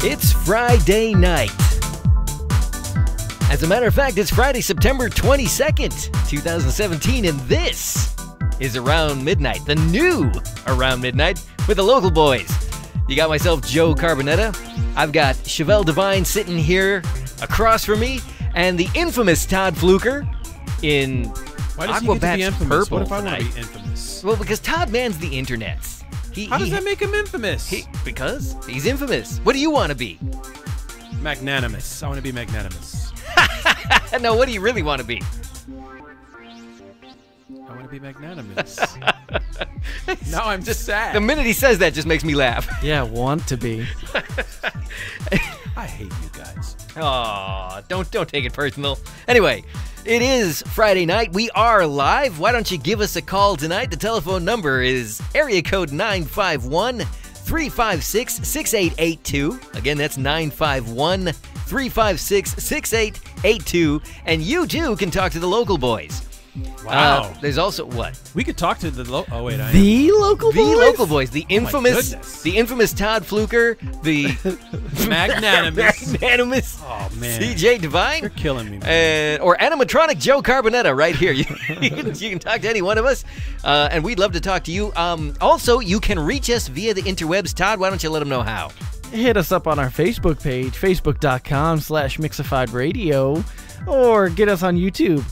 It's Friday night. As a matter of fact, it's Friday, September 22nd, 2017, and this is Around Midnight, the new Around Midnight with the local boys. You got myself, Joe Carbonetta. I've got Chevelle Devine sitting here across from me, and the infamous Todd Fluker in Why does he get to be infamous? purple What if I want tonight. to be infamous? Well, because Todd mans the internets. How does that make him infamous? Because he's infamous. What do you want to be? Magnanimous. I want to be magnanimous. No, what do you really want to be? I want to be magnanimous. Now I'm just sad. The minute he says that just makes me laugh. Yeah, want to be. I hate you guys. Aw, don't take it personal. Anyway, it is Friday night. We are live. Why don't you give us a call tonight? The telephone number is area code 951-356-6882. Again, that's 951-356-6882. And you, too, can talk to the local boys. Wow. There's also what? We could talk to the oh wait, I am. The local boys? The local boys, the goodness. infamous Todd Fluker, the Magnanimous. magnanimous Oh man. CJ Devine. You're killing me, man. Or animatronic Joe Carbonetta right here. You can talk to any one of us, and we'd love to talk to you. Also, you can reach us via the interwebs. Todd, why don't you let them know how? Hit us up on our Facebook page, facebook.com/mixifiedradio, or get us on YouTube,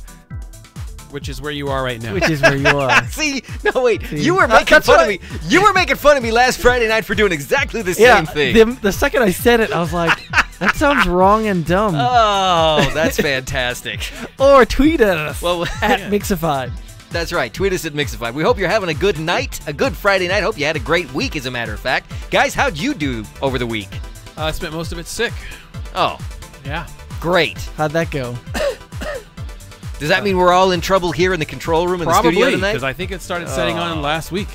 Which is where you are right now. which is where you are. See, no wait, See? you were making That's fun what of me. You were making fun of me last Friday night for doing exactly the same thing. The second I said it, I was like, that sounds wrong and dumb. Oh, that's fantastic. Or tweet at us Well, at Mixified. That's right. Tweet us at Mixify. We hope you're having a good night, a good Friday night. Hope you had a great week, as a matter of fact. Guys, how'd you do over the week? I spent most of it sick. Oh, Yeah. great. How'd that go? Does that mean we're all in trouble here in the control room in the studio Probably, tonight? because I think it started setting on last week.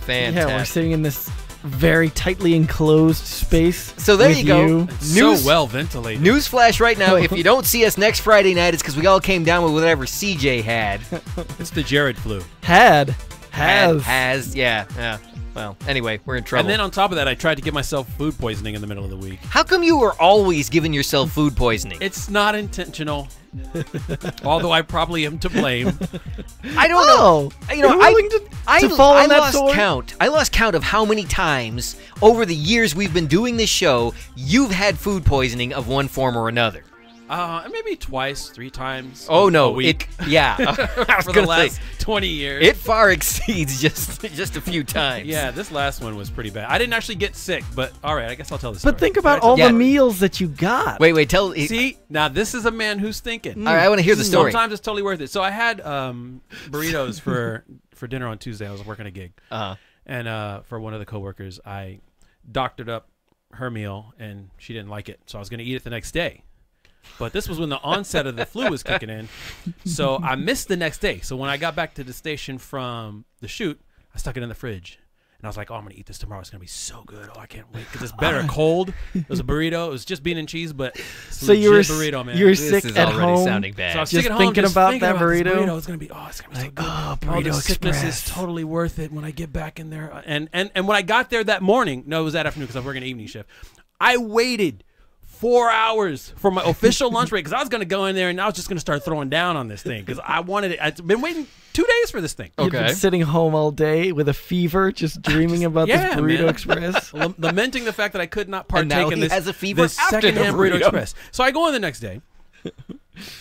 Fantastic. Yeah, we're sitting in this very tightly enclosed space. So there with you go. It's News- so well ventilated. Newsflash right now, if you don't see us next Friday night, it's because we all came down with whatever CJ had. It's the Jared flu. Has. Yeah. Well, anyway, we're in trouble. And then on top of that, I tried to give myself food poisoning in the middle of the week. How come you were always giving yourself food poisoning? It's not intentional. Although I probably am to blame. I don't know. You know, You're willing to fall on that lost sword? count. I lost count of how many times over the years we've been doing this show you've had food poisoning of one form or another. Maybe twice, 3 times. Oh no, a week. Yeah, I was For the gonna last say 20 years. it far exceeds just a few times. Yeah, this last one was pretty bad. I didn't actually get sick, but all right, I guess I'll tell the story. But think about Should I all tell- the meals that you got. Wait, tell. See, now this is a man who's thinking. All right, I want to hear the story. Sometimes it's totally worth it. So I had burritos for dinner on Tuesday. I was working a gig, and for one of the coworkers, I doctored up her meal, and she didn't like it, so I was going to eat it the next day. But this was when the onset of the flu was kicking in, so I missed the next day. So when I got back to the station from the shoot, I stuck it in the fridge. And I was like, oh, I'm going to eat this tomorrow. It's going to be so good. Oh, I can't wait because it's better cold. It was a burrito. It was just bean and cheese, but it's So you were burrito, man. you were This sick is at already home. sounding bad. So I was Just sick at home, thinking just about thinking that about this burrito? It's gonna be, it's gonna be so Like, good. oh, the Burrito sickness is Express. totally worth it when I get back in there. And when I got there that morning, no, it was that afternoon because I was working an evening shift. I waited 4 hours for my official lunch break because I was gonna go in there and I was just gonna start throwing down on this thing because I wanted it. I've been waiting 2 days for this thing. You've been sitting home all day with a fever, just dreaming about this yeah, Burrito man. Express. Lamenting the fact that I could not And partake now in he this, has a fever this after the secondhand burrito burrito. express. So I go in the next day,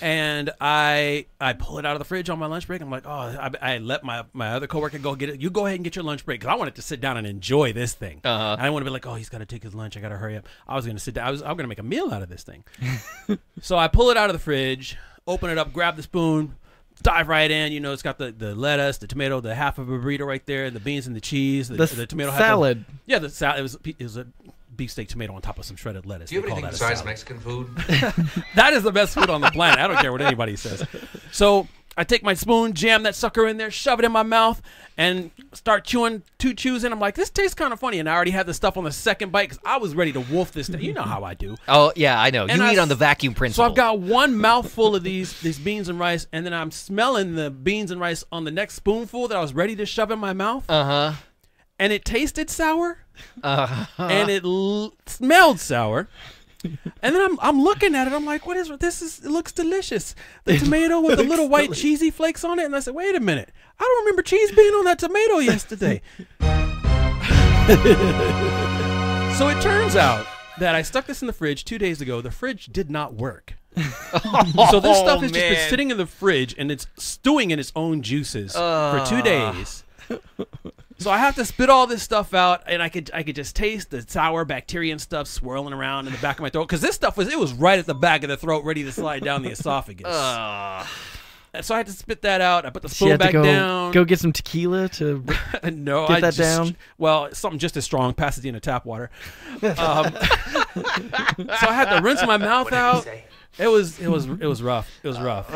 and I pull it out of the fridge on my lunch break. I'm like, oh, I let my other coworker go get it. You go ahead and get your lunch break because I wanted to sit down and enjoy this thing. Uh-huh. I didn't want to be like, oh, he's got to take his lunch. I got to hurry up. I was going to sit down. I'm going to make a meal out of this thing. So I pull it out of the fridge, open it up, grab the spoon, dive right in. You know, it's got the lettuce, the tomato, the half of a burrito right there, and the beans and the cheese, the tomato salad. Yeah, the salad. It was a beefsteak tomato on top of some shredded lettuce. Do you have They call anything that a besides salad. Mexican food? That is the best food on the planet. I don't care what anybody says. So I take my spoon, jam that sucker in there, shove it in my mouth, and start chewing 2 chews in. I'm like, this tastes kind of funny. And I already had the stuff on the second bite because I was ready to wolf this thing. You know how I do. Oh, yeah, I know. And You I eat on the vacuum So principle. I've got one mouthful of these beans and rice, and then I'm smelling the beans and rice on the next spoonful that I was ready to shove in my mouth. Uh-huh. And it tasted sour, Uh-huh. and it smelled sour. And then I'm looking at it. I'm like, what is this? It looks delicious. The tomato with the little white cheesy flakes on it. And I said, wait a minute. I don't remember cheese being on that tomato yesterday. So it turns out that I stuck this in the fridge 2 days ago. The fridge did not work. So this stuff has just been sitting in the fridge, and it's stewing in its own juices for 2 days. So I have to spit all this stuff out, and I could just taste the sour bacteria and stuff swirling around in the back of my throat, because this stuff was right at the back of the throat, ready to slide down the esophagus. And so I had to spit that out. I put the She spoon had to back down. go get some tequila to. No, get I that just, down? Well, something just as strong, Pasadena tap water. So I had to rinse my mouth out. It was rough. It was rough.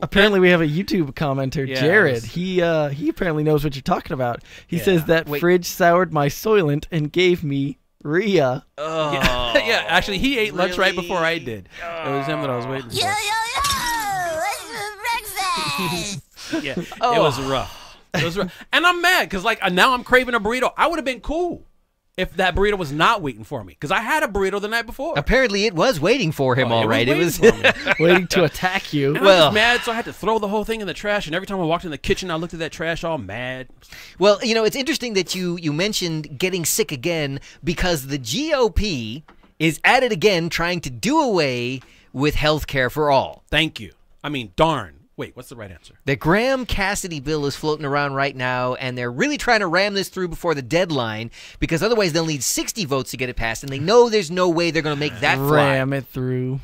Apparently, we have a YouTube commenter, Yeah, Jared. He apparently knows what you're talking about. He says that Wait. fridge soured my Soylent and gave me Rhea. Yeah, actually, he ate lunch right before I did. It was him that I was waiting for. Yeah, it was rough. It was rough. And I'm mad because now I'm craving a burrito. I would have been cool if that burrito was not waiting for me, because I had a burrito the night before. Apparently, it was waiting for him, all right. It was. Waiting to attack you. And I was mad, so I had to throw the whole thing in the trash. And every time I walked in the kitchen, I looked at that trash all mad. Well, it's interesting that you mentioned getting sick again, because the GOP is at it again, trying to do away with health care for all. Thank you. I mean, darn. Wait, what's the right answer? The Graham Cassidy bill is floating around right now, and they're really trying to ram this through before the deadline, because otherwise they'll need 60 votes to get it passed, and they know there's no way they're going to make that fly. Ram it through.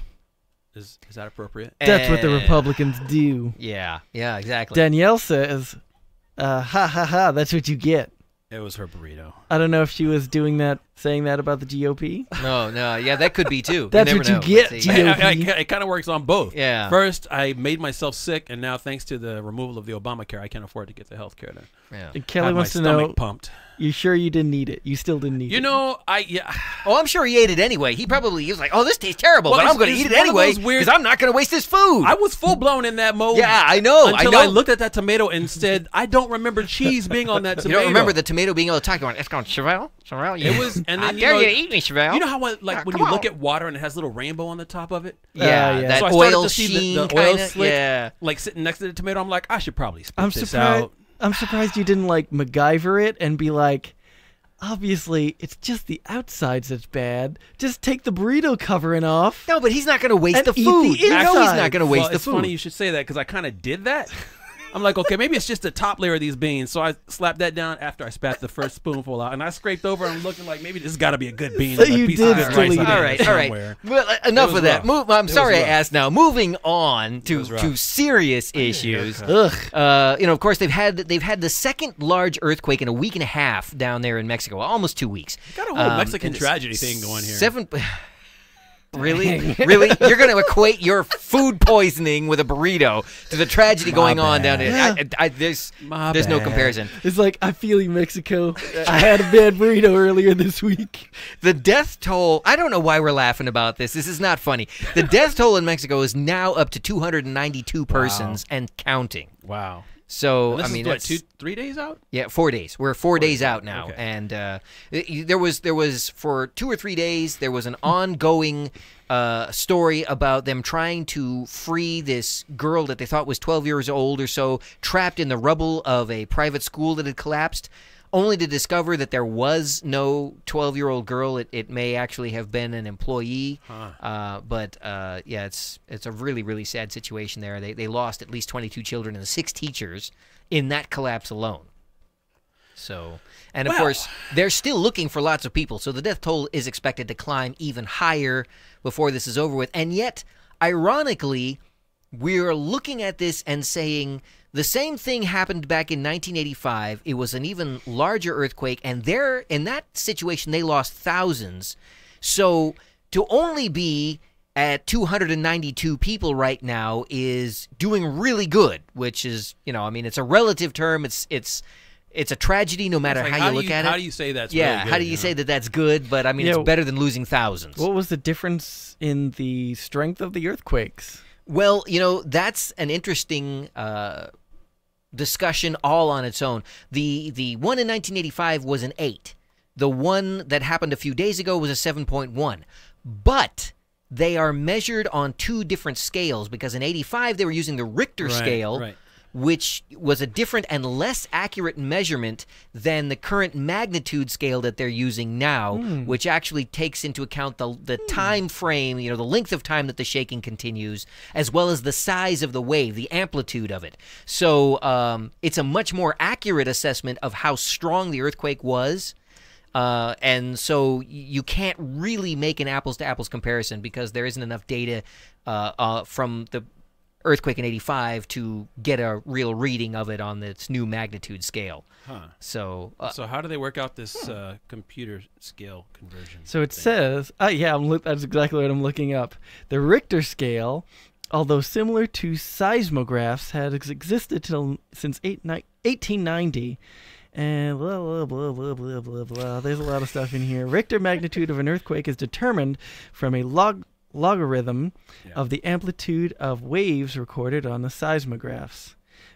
Is that appropriate? That's what the Republicans do. Yeah, exactly. Danielle says, ha ha ha, that's what you get. It was her burrito. I don't know if she was saying that about the GOP. No, yeah, that could be too. That's never what you know. get, Let's see. GOP. It kind of works on both. Yeah. First, I made myself sick, and now thanks to the removal of the Obamacare, I can't afford to get the health care. Yeah. And Kelly Had my wants to stomach know, pumped. you sure you didn't need it? You still didn't need it? You know, Oh, I'm sure he ate it anyway. He was like, oh, this tastes terrible, Well, but I'm going to it's eat it one of anyway those weird- because I'm not going to waste this food. I was full blown in that mode. Yeah, I know. Until I looked at that tomato and said, I don't remember cheese being on that You tomato. don't remember the tomato being able to talk going, it's going, Chevelle? It was, and I then dare you to eat me, Chevelle. You know how when come you look on. at water and it has a little rainbow on the top of it? Yeah, yeah. that So I started oil to see sheen the oil kinda, slick, yeah. like sitting next to the tomato. I'm like, I should probably spit I'm this surprised. out. I'm surprised you didn't like MacGyver it and be like, obviously it's just the outsides that's bad. Just take the burrito covering off. No, but he's not going to waste And the eat food. the You know he's inside. not going to waste Well, the it's food. funny you should say that because I kind of did that. I'm like, okay, maybe it's just the top layer of these beans. So I slapped that down after I spat the first spoonful out, and I scraped over and I'm looking like maybe this has got to be a good bean. So and a you piece did of good still rice eat in it. there All right. somewhere. Well, enough was of that. rough. I'm It sorry I was rough. asked now. Moving on was to rough. serious issues. Ugh. Of course, they've had the second large earthquake in a week and a half down there in Mexico, almost 2 weeks. Got a whole Mexican and tragedy thing going here. Really? Really? You're going to equate your food poisoning with a burrito to the tragedy going on down there? There's no bad. comparison. It's like, I feel you, Mexico. I had a bad burrito earlier this week. The death toll, I don't know why we're laughing about this. This is not funny. The death toll in Mexico is now up to 292 persons and counting. Wow. So, And this I mean, is what, that's 3 days out? Yeah, 4 days. We're 4 days out now, Okay. and there was for 2 or 3 days there was an ongoing story about them trying to free this girl that they thought was 12 years old or so, trapped in the rubble of a private school that had collapsed, only to discover that there was no 12-year-old girl. It may actually have been an employee, but yeah, it's a really, really sad situation there. They lost at least 22 children and 6 teachers in that collapse alone. So, and of course, they're still looking for lots of people, so the death toll is expected to climb even higher before this is over with. And yet, ironically, we're looking at this and saying the same thing happened back in 1985. It was an even larger earthquake, and there, in that situation, they lost thousands. So to only be at 292 people right now is doing really good, which is, I mean, it's a relative term. It's a tragedy no matter how you look at it. How do you say that's really good, how do you say that that's good? But, I mean, it's better than losing thousands. What was the difference in the strength of the earthquakes? Well, that's an interesting discussion all on its own. The one in 1985 was an 8. The one that happened a few days ago was a 7.1. But they are measured on 2 different scales, because in 85 they were using the Richter scale, which was a different and less accurate measurement than the current magnitude scale that they're using now, which actually takes into account the time frame, the length of time that the shaking continues, as well as the size of the wave, the amplitude of it. So it's a much more accurate assessment of how strong the earthquake was. And so you can't really make an apples-to-apples comparison, because there isn't enough data from the earthquake in 85 to get a real reading of it on its new magnitude scale. So how do they work out this computer scale conversion? So it says, that's exactly what I'm looking up. The Richter scale, although similar to seismographs, had existed since 1890. And blah, blah, blah, blah, blah, blah, blah. There's a lot of stuff in here. Richter magnitude of an earthquake is determined from a logarithm of the amplitude of waves recorded on the seismographs.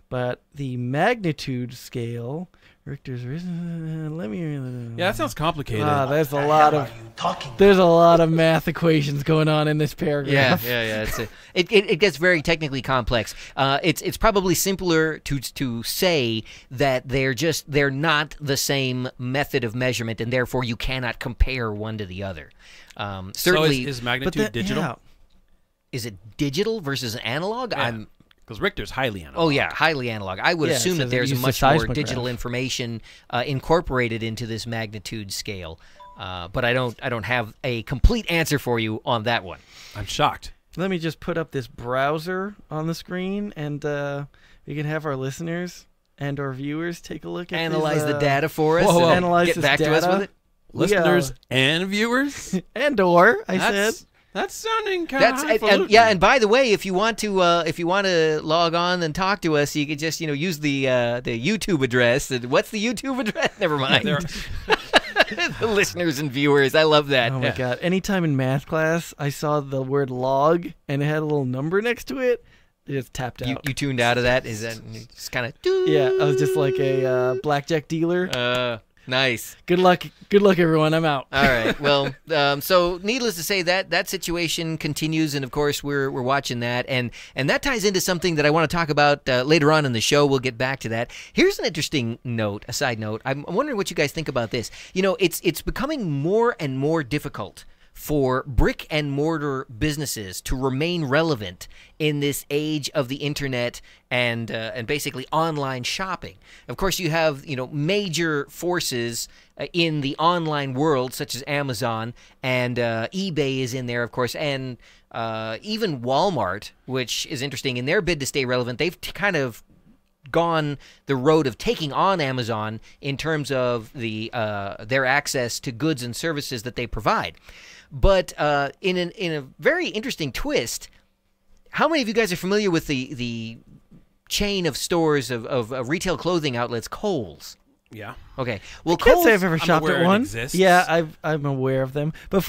But the magnitude scale, Richter's that sounds complicated. There's a lot of math equations going on in this paragraph. Yeah. It gets very technically complex. It's probably simpler to say that they're not the same method of measurement, and therefore you cannot compare one to the other. Certainly, so is magnitude digital? Yeah. Is it digital versus analog? Yeah. Because Richter's highly analog. Oh, yeah, highly analog. I would assume that there's much more digital information incorporated into this magnitude scale. But I don't have a complete answer for you on that one. I'm shocked. Let me just put up this browser on the screen, and we can have our listeners and our viewers take a look at Analyze the data for us. Whoa. Analyze get back to us with it. Listeners and viewers? And/or, I said. That's sounding kind of highfalutin. And by the way, if you want to log on and talk to us, you could just use the YouTube address. What's the YouTube address? Never mind. The listeners and viewers, I love that. Oh my God! Anytime in math class, I saw the word log and it had a little number next to it. It just tapped out. You tuned out of that? Is that just kind of? Yeah, I was just like a blackjack dealer. Nice. Good luck, everyone. I'm out. All right. Well, so needless to say, that situation continues, and of course we're watching that, and that ties into something that I want to talk about later on in the show. We'll get back to that. Here's an interesting note, a side note. I'm wondering what you guys think about this. It's becoming more and more difficult for brick and mortar businesses to remain relevant in this age of the internet and basically online shopping. Of course, you have major forces in the online world, such as Amazon, and eBay is in there, of course, and even Walmart, which is interesting. In their bid to stay relevant, they've kind of gone the road of taking on Amazon in terms of their access to goods and services that they provide. But in a very interesting twist, how many of you guys are familiar with the chain of stores of retail clothing outlets, Kohl's? Yeah. Okay. Well, I can't Kohl's, say I've ever shopped at one. Yeah, I'm aware of them. But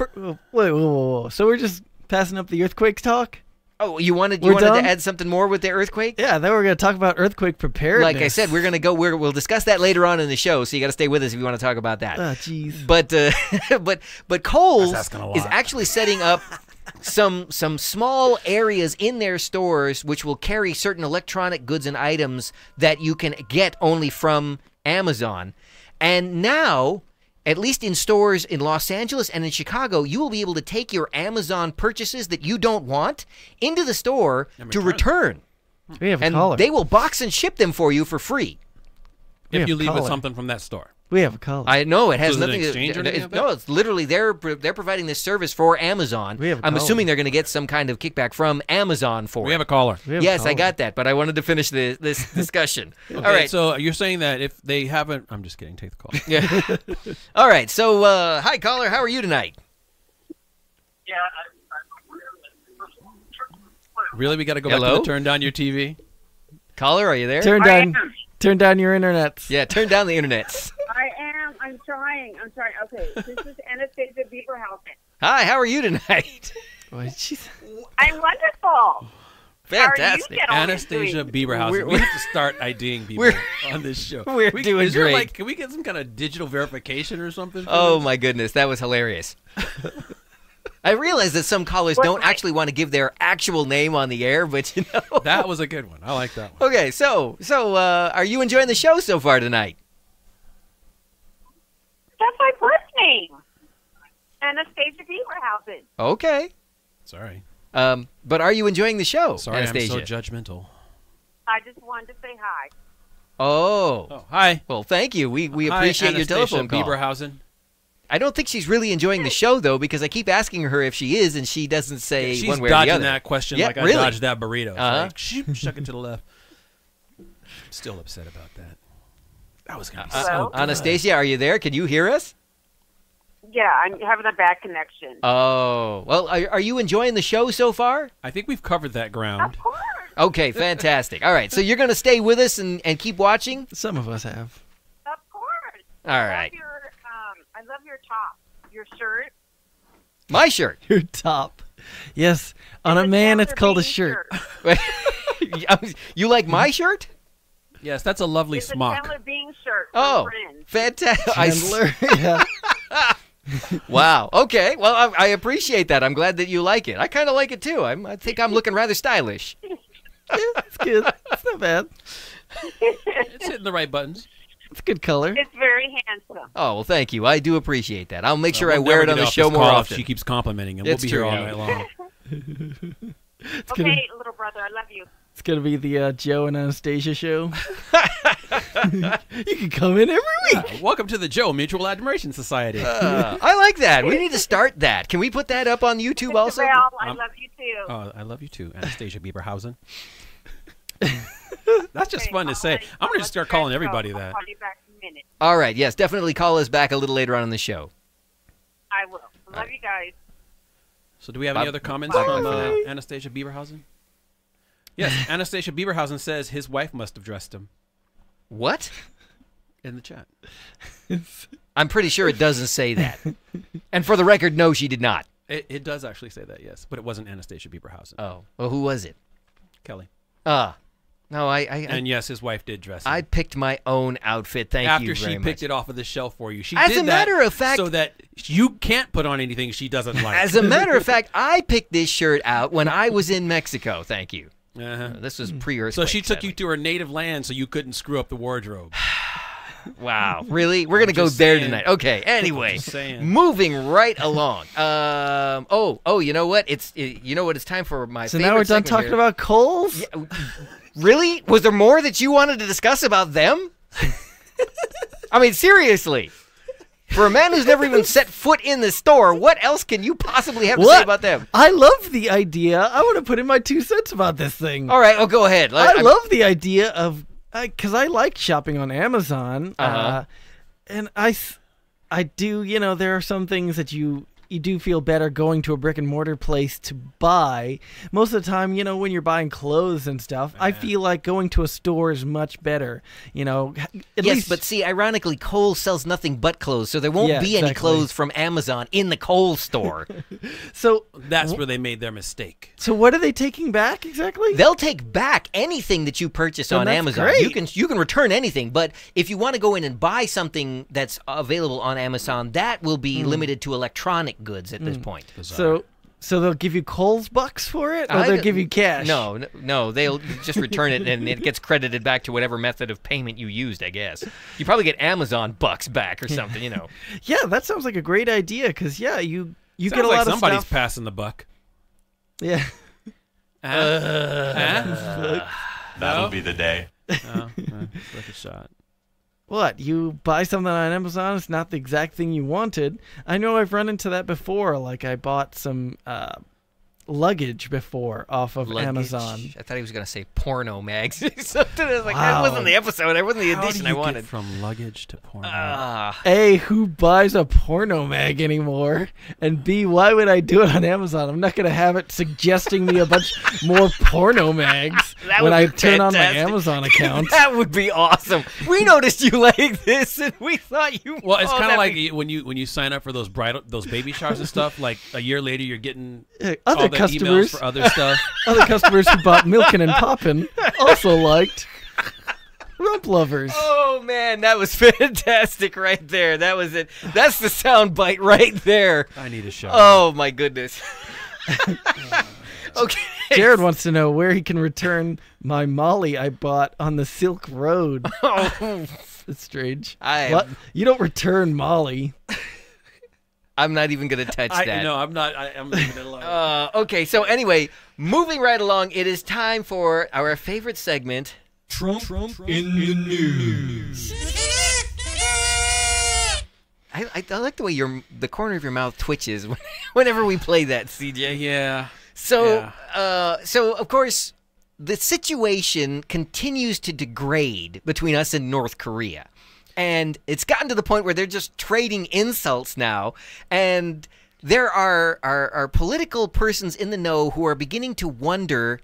whoa. So we're just passing up the earthquake talk? Oh, you wanted to add something more with the earthquake? Yeah, then we're going to talk about earthquake preparedness. Like I said, we're going to go. We'll discuss that later on in the show. So you got to stay with us if you want to talk about that. Oh, jeez. But Kohl's is actually setting up some small areas in their stores which will carry certain electronic goods and items that you can get only from Amazon. And now, at least in stores in Los Angeles and in Chicago, you will be able to take your Amazon purchases that you don't want into the store to return. We have a caller. They will box and ship them for you for free. If you leave with something from that store. We have a caller. I know it has So is it an nothing. exchange or anything like that? No, it's literally they're providing this service for Amazon. We have a I'm caller. assuming they're going to get some kind of kickback from Amazon for We it. have a caller. We have a Yes, I caller. got that, but I wanted to finish this discussion. Okay, All right. So you're saying that if they haven't, I'm just kidding. Take the call. Yeah. All right. So, hi caller, how are you tonight? Yeah, Really, we got to go back Hello? to turn down your TV. Caller, are you there? Turn down your internets. Yeah, turn down the internets. I am. I'm trying. I'm sorry. Okay, this is Anastasia Bieberhausen. Hi, how are you tonight? What did she say? I'm wonderful. Fantastic. How are you Anastasia doing? Bieberhausen. We have to start IDing people We're- on this show. we're doing is there, great. Like, can we get some kind of digital verification or something? for Oh this? my goodness, that was hilarious. I realize that some callers don't actually want to give their actual name on the air, but you know. That was a good one. I like that one. Okay, so are you enjoying the show so far tonight? That's my birth name. Anastasia Bieberhausen. Okay. Sorry. But are you enjoying the show, Sorry, Anastasia? I'm so judgmental. I just wanted to say hi. Oh. Oh, hi. Well, thank you. We Hi, appreciate your Anastasia telephone call. Bieberhausen. I don't think she's really enjoying the show though, because I keep asking her if she is, and she doesn't say She's one way or the dodging other. that question Yeah, like I really? dodged that burrito. It's Uh-huh. like, shoot, shuck it to the left. I'm still upset about that. That was going to be so Hello? good. Anastasia, are you there? Can you hear us? Yeah, I'm having a bad connection. Oh, well, are you enjoying the show so far? I think we've covered that ground. Of course. Okay, fantastic. All right, so you're going to stay with us and keep watching? Some of us have. Of course. All right. I love your top, your shirt. My shirt. Your top. Yes. On a the man, it's Chandler called a Bing shirt. You like my shirt? Yes, that's a lovely It's a smock. Chandler Bing shirt from Oh, Friends. fantastic. Chandler. Yeah. Wow. Okay. Well, I appreciate that. I'm glad that you like it. I kind of like it too. I think I'm looking rather stylish. It's good. It's not bad. It's hitting the right buttons. It's a good color. It's very handsome. Oh, well, thank you. I do appreciate that. I'll make sure I We'll wear never it on get the off show this more call if often. She keeps complimenting him. It's We'll be here true, all yeah. night long. Okay, little brother, I love you. It's gonna be the Joe and Anastasia show. You can come in every week. Welcome to the Joe Mutual Admiration Society. I like that. We need to start that. Can we put that up on YouTube also? Belle, I love you too. Oh, I love you too, Anastasia Bieberhausen. That's just fun to say. I'm going to start calling everybody that. I'll call you back in a minute. All right. Yes, definitely call us back a little later on in the show. I will. I love you guys. So do we have Bye. any other comments Bye. from Bye. Anastasia Bieberhausen? Yes, Anastasia Bieberhausen says his wife must have dressed him What? in the chat. I'm pretty sure it doesn't say that. And for the record, no, she did not. It does actually say that, yes, but it wasn't Anastasia Bieberhausen. Oh. Well, who was it? Kelly. No, And yes, his wife did dress him. I picked my own outfit. Thank After you she very much. picked it off of the shelf for you. She As did a matter that of fact- so that you can't put on anything she doesn't like. As a matter of fact, I picked this shirt out when I was in Mexico. Thank you. Uh-huh. This was pre-earthquake. So she took sadly. you to her native land so you couldn't screw up the wardrobe. Wow, really? We're gonna go just there saying. tonight. Okay. Anyway, Just saying. moving right along. You know what? It's time for my. So now we're done talking about Kohl's? Yeah, really? Was there more that you wanted to discuss about them? I mean, seriously. For a man who's never even set foot in the store, what else can you possibly have to say about them? I love the idea. I want to put in my 2 cents about this thing. All right, well, go ahead. I love the idea of, because I like shopping on Amazon, and I do, there are some things that you do feel better going to a brick and mortar place to buy. Most of the time, when you're buying clothes and stuff, I feel like going to a store is much better. At least, but see, ironically, Kohl's sells nothing but clothes, so there won't Yeah, be any exactly. clothes from Amazon in the Kohl's store. So That's where they made their mistake. So what are they taking back exactly? They'll take back anything that you purchase Then on that's Amazon. great. You can return anything, but if you want to go in and buy something that's available on Amazon, that will be limited to electronic goods at this point. So they'll give you Kohl's bucks for it, or I they'll don't- give you cash? No, they'll just return it and it gets credited back to whatever method of payment you used, I guess. You probably get Amazon bucks back or something, Yeah, that sounds like a great idea. Because you Sounds get a like lot of somebody's stuff. passing the buck. Yeah. Huh? That'll be the day. Oh, worth a shot. What? You buy something on Amazon, it's not the exact thing you wanted. I know I've run into that before. Like I bought some luggage before off of Amazon. I thought he was going to say porno mags or something. I was like, that wasn't the episode. That wasn't the edition I wanted. Get from luggage to porno? A, who buys a porno mag anymore? And B, why would I do it on Amazon? I'm not going to have it suggesting me a bunch more porno mags when I turn on my Amazon account. That would be awesome. We noticed you like this, and we thought you. Well, it's kind of like when you sign up for those baby showers and stuff. Like a year later, you're getting other all the customers emails for other stuff. Other customers who bought Milkin' and Poppin' also liked Rump Lovers. Oh man, that was fantastic right there. That was it. That's the sound bite right there. I need a shower. Oh my goodness. Okay. Jared wants to know where he can return my Molly I bought on the Silk Road. Oh, that's strange. What? You don't return Molly. I'm not even going to touch that. No, I'm not. I'm leaving it alone. Okay, so anyway, moving right along, it is time for our favorite segment, Trump in the news. I like the way the corner of your mouth twitches whenever we play that, CJ. Yeah. So, so of course, the situation continues to degrade between us and North Korea. And it's gotten to the point where they're just trading insults now. And there are political persons in the know who are beginning to wonder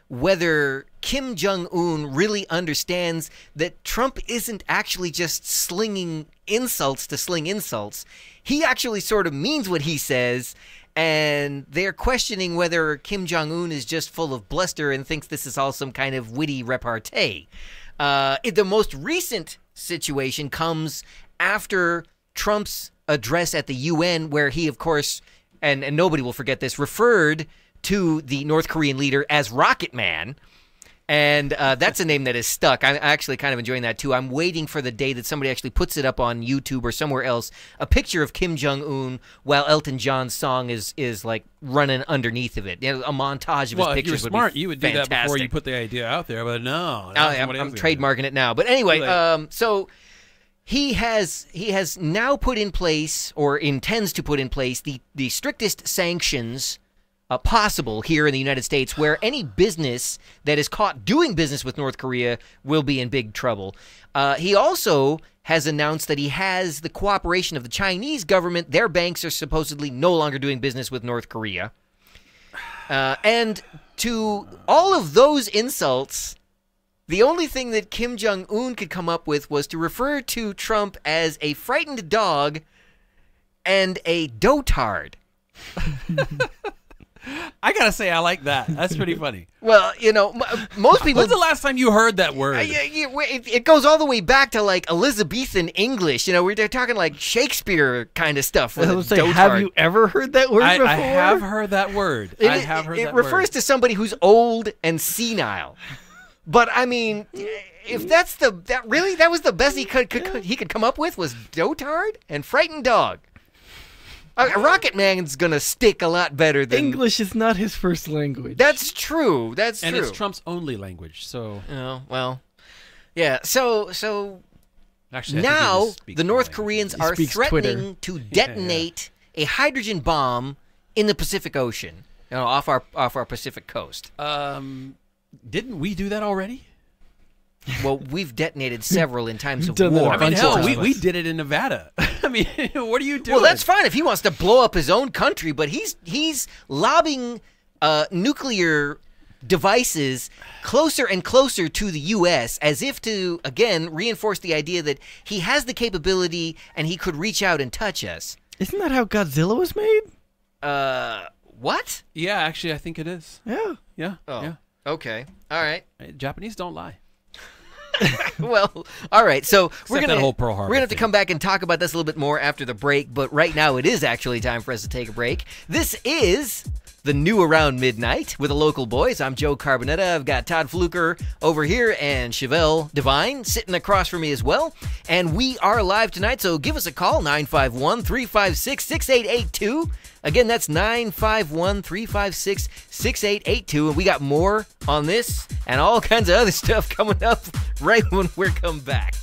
whether Kim Jong-un really understands that Trump isn't actually just slinging insults to sling insults. He actually sort of means what he says. And they're questioning whether Kim Jong-un is just full of bluster and thinks this is all some kind of witty repartee. The most recent situation comes after Trump's address at the UN, where he, of course, and nobody will forget this, referred to the North Korean leader as Rocket Man. And that's a name that is stuck. I'm actually kind of enjoying that, too. I'm waiting for the day that somebody actually puts it up on YouTube or somewhere else, a picture of Kim Jong-un while Elton John's song is like running underneath of it. You know, a montage of his pictures would be if you're smart, you would do that before you fantastic. put the idea out there, but no. I'm trademarking it now. But anyway, so he has now put in place, or intends to put in place, the strictest sanctions possible here in the United States, where any business that is caught doing business with North Korea will be in big trouble. He also has announced that he has the cooperation of the Chinese government. Their banks are supposedly no longer doing business with North Korea. And to all of those insults, the only thing that Kim Jong-un could come up with was to refer to Trump as a frightened dog and a dotard. I gotta say, I like that. That's pretty funny. Well, you know, most people. When's the last time you heard that word? It goes all the way back to like Elizabethan English. You know, they're talking like Shakespeare kind of stuff. Have you ever heard that word before? I have heard that word. It refers to somebody who's old and senile. But I mean, if that was the best he could come up with was dotard and frightened dog. Rocket Man's gonna stick a lot better than English is not his first language. That's true. That's true. And it's Trump's only language. So. Oh, well, yeah. So actually, now the North Koreans are threatening to detonate a hydrogen bomb in the Pacific Ocean, you know, off our Pacific coast. Didn't we do that already? Well, we've detonated several in times of done war. that I mean, hell, we did it in Nevada. I mean, what are you doing? Well, that's fine if he wants to blow up his own country, but he's lobbing nuclear devices closer and closer to the U.S. as if to, again, reinforce the idea that he has the capability and he could reach out and touch us. Isn't that how Godzilla was made? What? Yeah, actually, I think it is. Yeah. Yeah. Oh. Yeah. Okay. All right. Japanese don't lie. Well, all right. So we're that whole Pearl Harbor gonna have to thing. come back and talk about this a little bit more after the break. But right now, it is actually time for us to take a break. This is the new Around Midnight with the local boys. I'm Joe Carbonetta. I've got Todd Fluker over here and Chevelle Devine sitting across from me as well. And we are live tonight, so give us a call, 951-356-6882. Again, that's 951-356-6882. And we got more on this and all kinds of other stuff coming up right when we come back.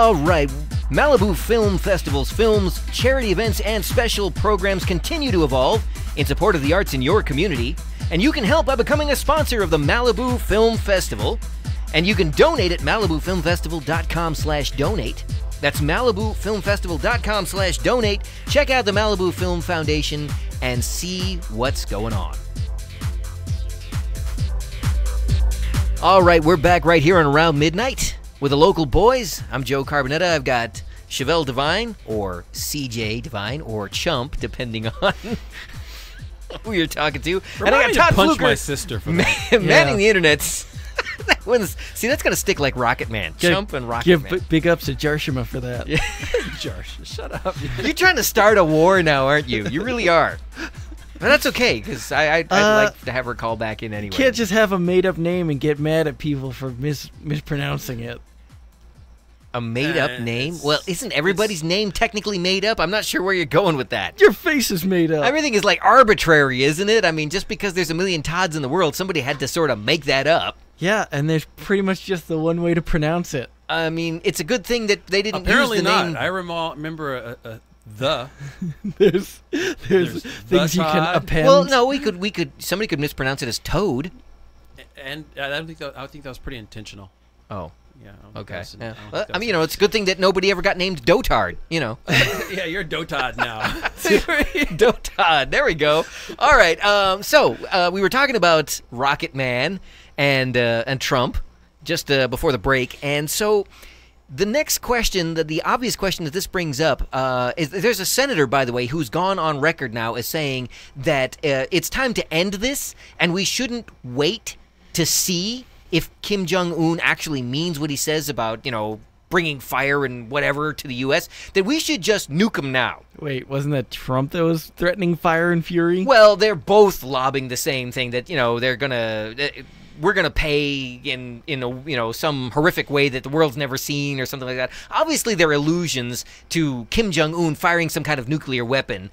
All right. Malibu Film Festival's films, charity events, and special programs continue to evolve in support of the arts in your community. And you can help by becoming a sponsor of the Malibu Film Festival. And you can donate at malibufilmfestival.com/donate. That's malibufilmfestival.com/donate. Check out the Malibu Film Foundation and see what's going on. All right, we're back right here on Around Midnight with the local boys. I'm Joe Carbonetta. I've got Chevelle Devine, or CJ Devine, or Chump, depending on who you're talking to. And I got Todd Fluker, my sister for that. Manning the internet. See, that's gonna stick like Rocket Man. Chump and Rocket Man. Give big ups to Jarshima for that. Yeah. Jarsh, shut up. You're trying to start a war now, aren't you? You really are. But that's okay, because I'd like to have her call back in anyway. Can't just have a made-up name and get mad at people for mispronouncing it. A made-up name? Well, isn't everybody's name technically made up? I'm not sure where you're going with that. Your face is made up. Everything is like arbitrary, isn't it? I mean, just because there's a million Todds in the world, somebody had to sort of make that up. Yeah, and there's pretty much just the one way to pronounce it. I mean, it's a good thing that they didn't Apparently use the not. name. I remember the. There's things you can append. Well, no, somebody could mispronounce it as Toad. And I think that was pretty intentional. Oh. Yeah. Okay. Yeah. Well, I mean, it's a good thing that nobody ever got named Dotard, Yeah, you're Dotard now. Dotard. There we go. All right. So we were talking about Rocket Man and Trump just before the break, and so the next question, the obvious question that this brings up, is there's a senator, by the way, who's gone on record now as saying that it's time to end this, and we shouldn't wait to see if Kim Jong-un actually means what he says about, bringing fire and whatever to the U.S., that we should just nuke him now. Wait, wasn't that Trump that was threatening fire and fury? Well, they're both lobbing the same thing, that, we're gonna pay in some horrific way that the world's never seen or something like that. Obviously, they're allusions to Kim Jong-un firing some kind of nuclear weapon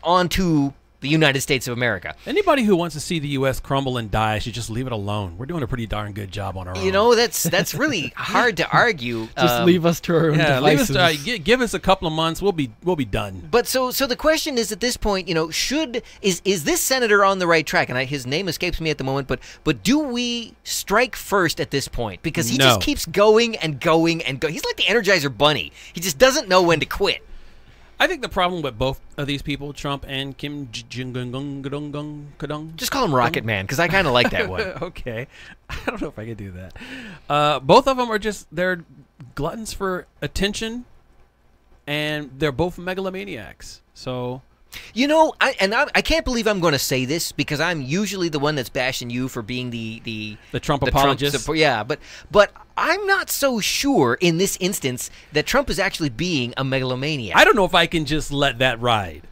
onto the United States of America. Anybody who wants to see the U.S. crumble and die should just leave it alone. We're doing a pretty darn good job on our own. That's really hard to argue. Just leave us to our own devices. Give us a couple of months. We'll be done. But so the question is, at this point, is this senator on the right track? And his name escapes me at the moment. But do we strike first at this point? Because he just keeps going and going and going. He's like the Energizer Bunny. He just doesn't know when to quit. I think the problem with both of these people, Trump and Kim Jong-un, just call him Rocket Man, because I kind of like that one. Okay. I don't know if I could do that. Both of them are they're gluttons for attention, and they're both megalomaniacs. So... I can't believe I'm going to say this, because I'm usually the one that's bashing you for being the Trump apologist. But I'm not so sure in this instance that Trump is actually being a megalomaniac. I don't know if I can just let that ride.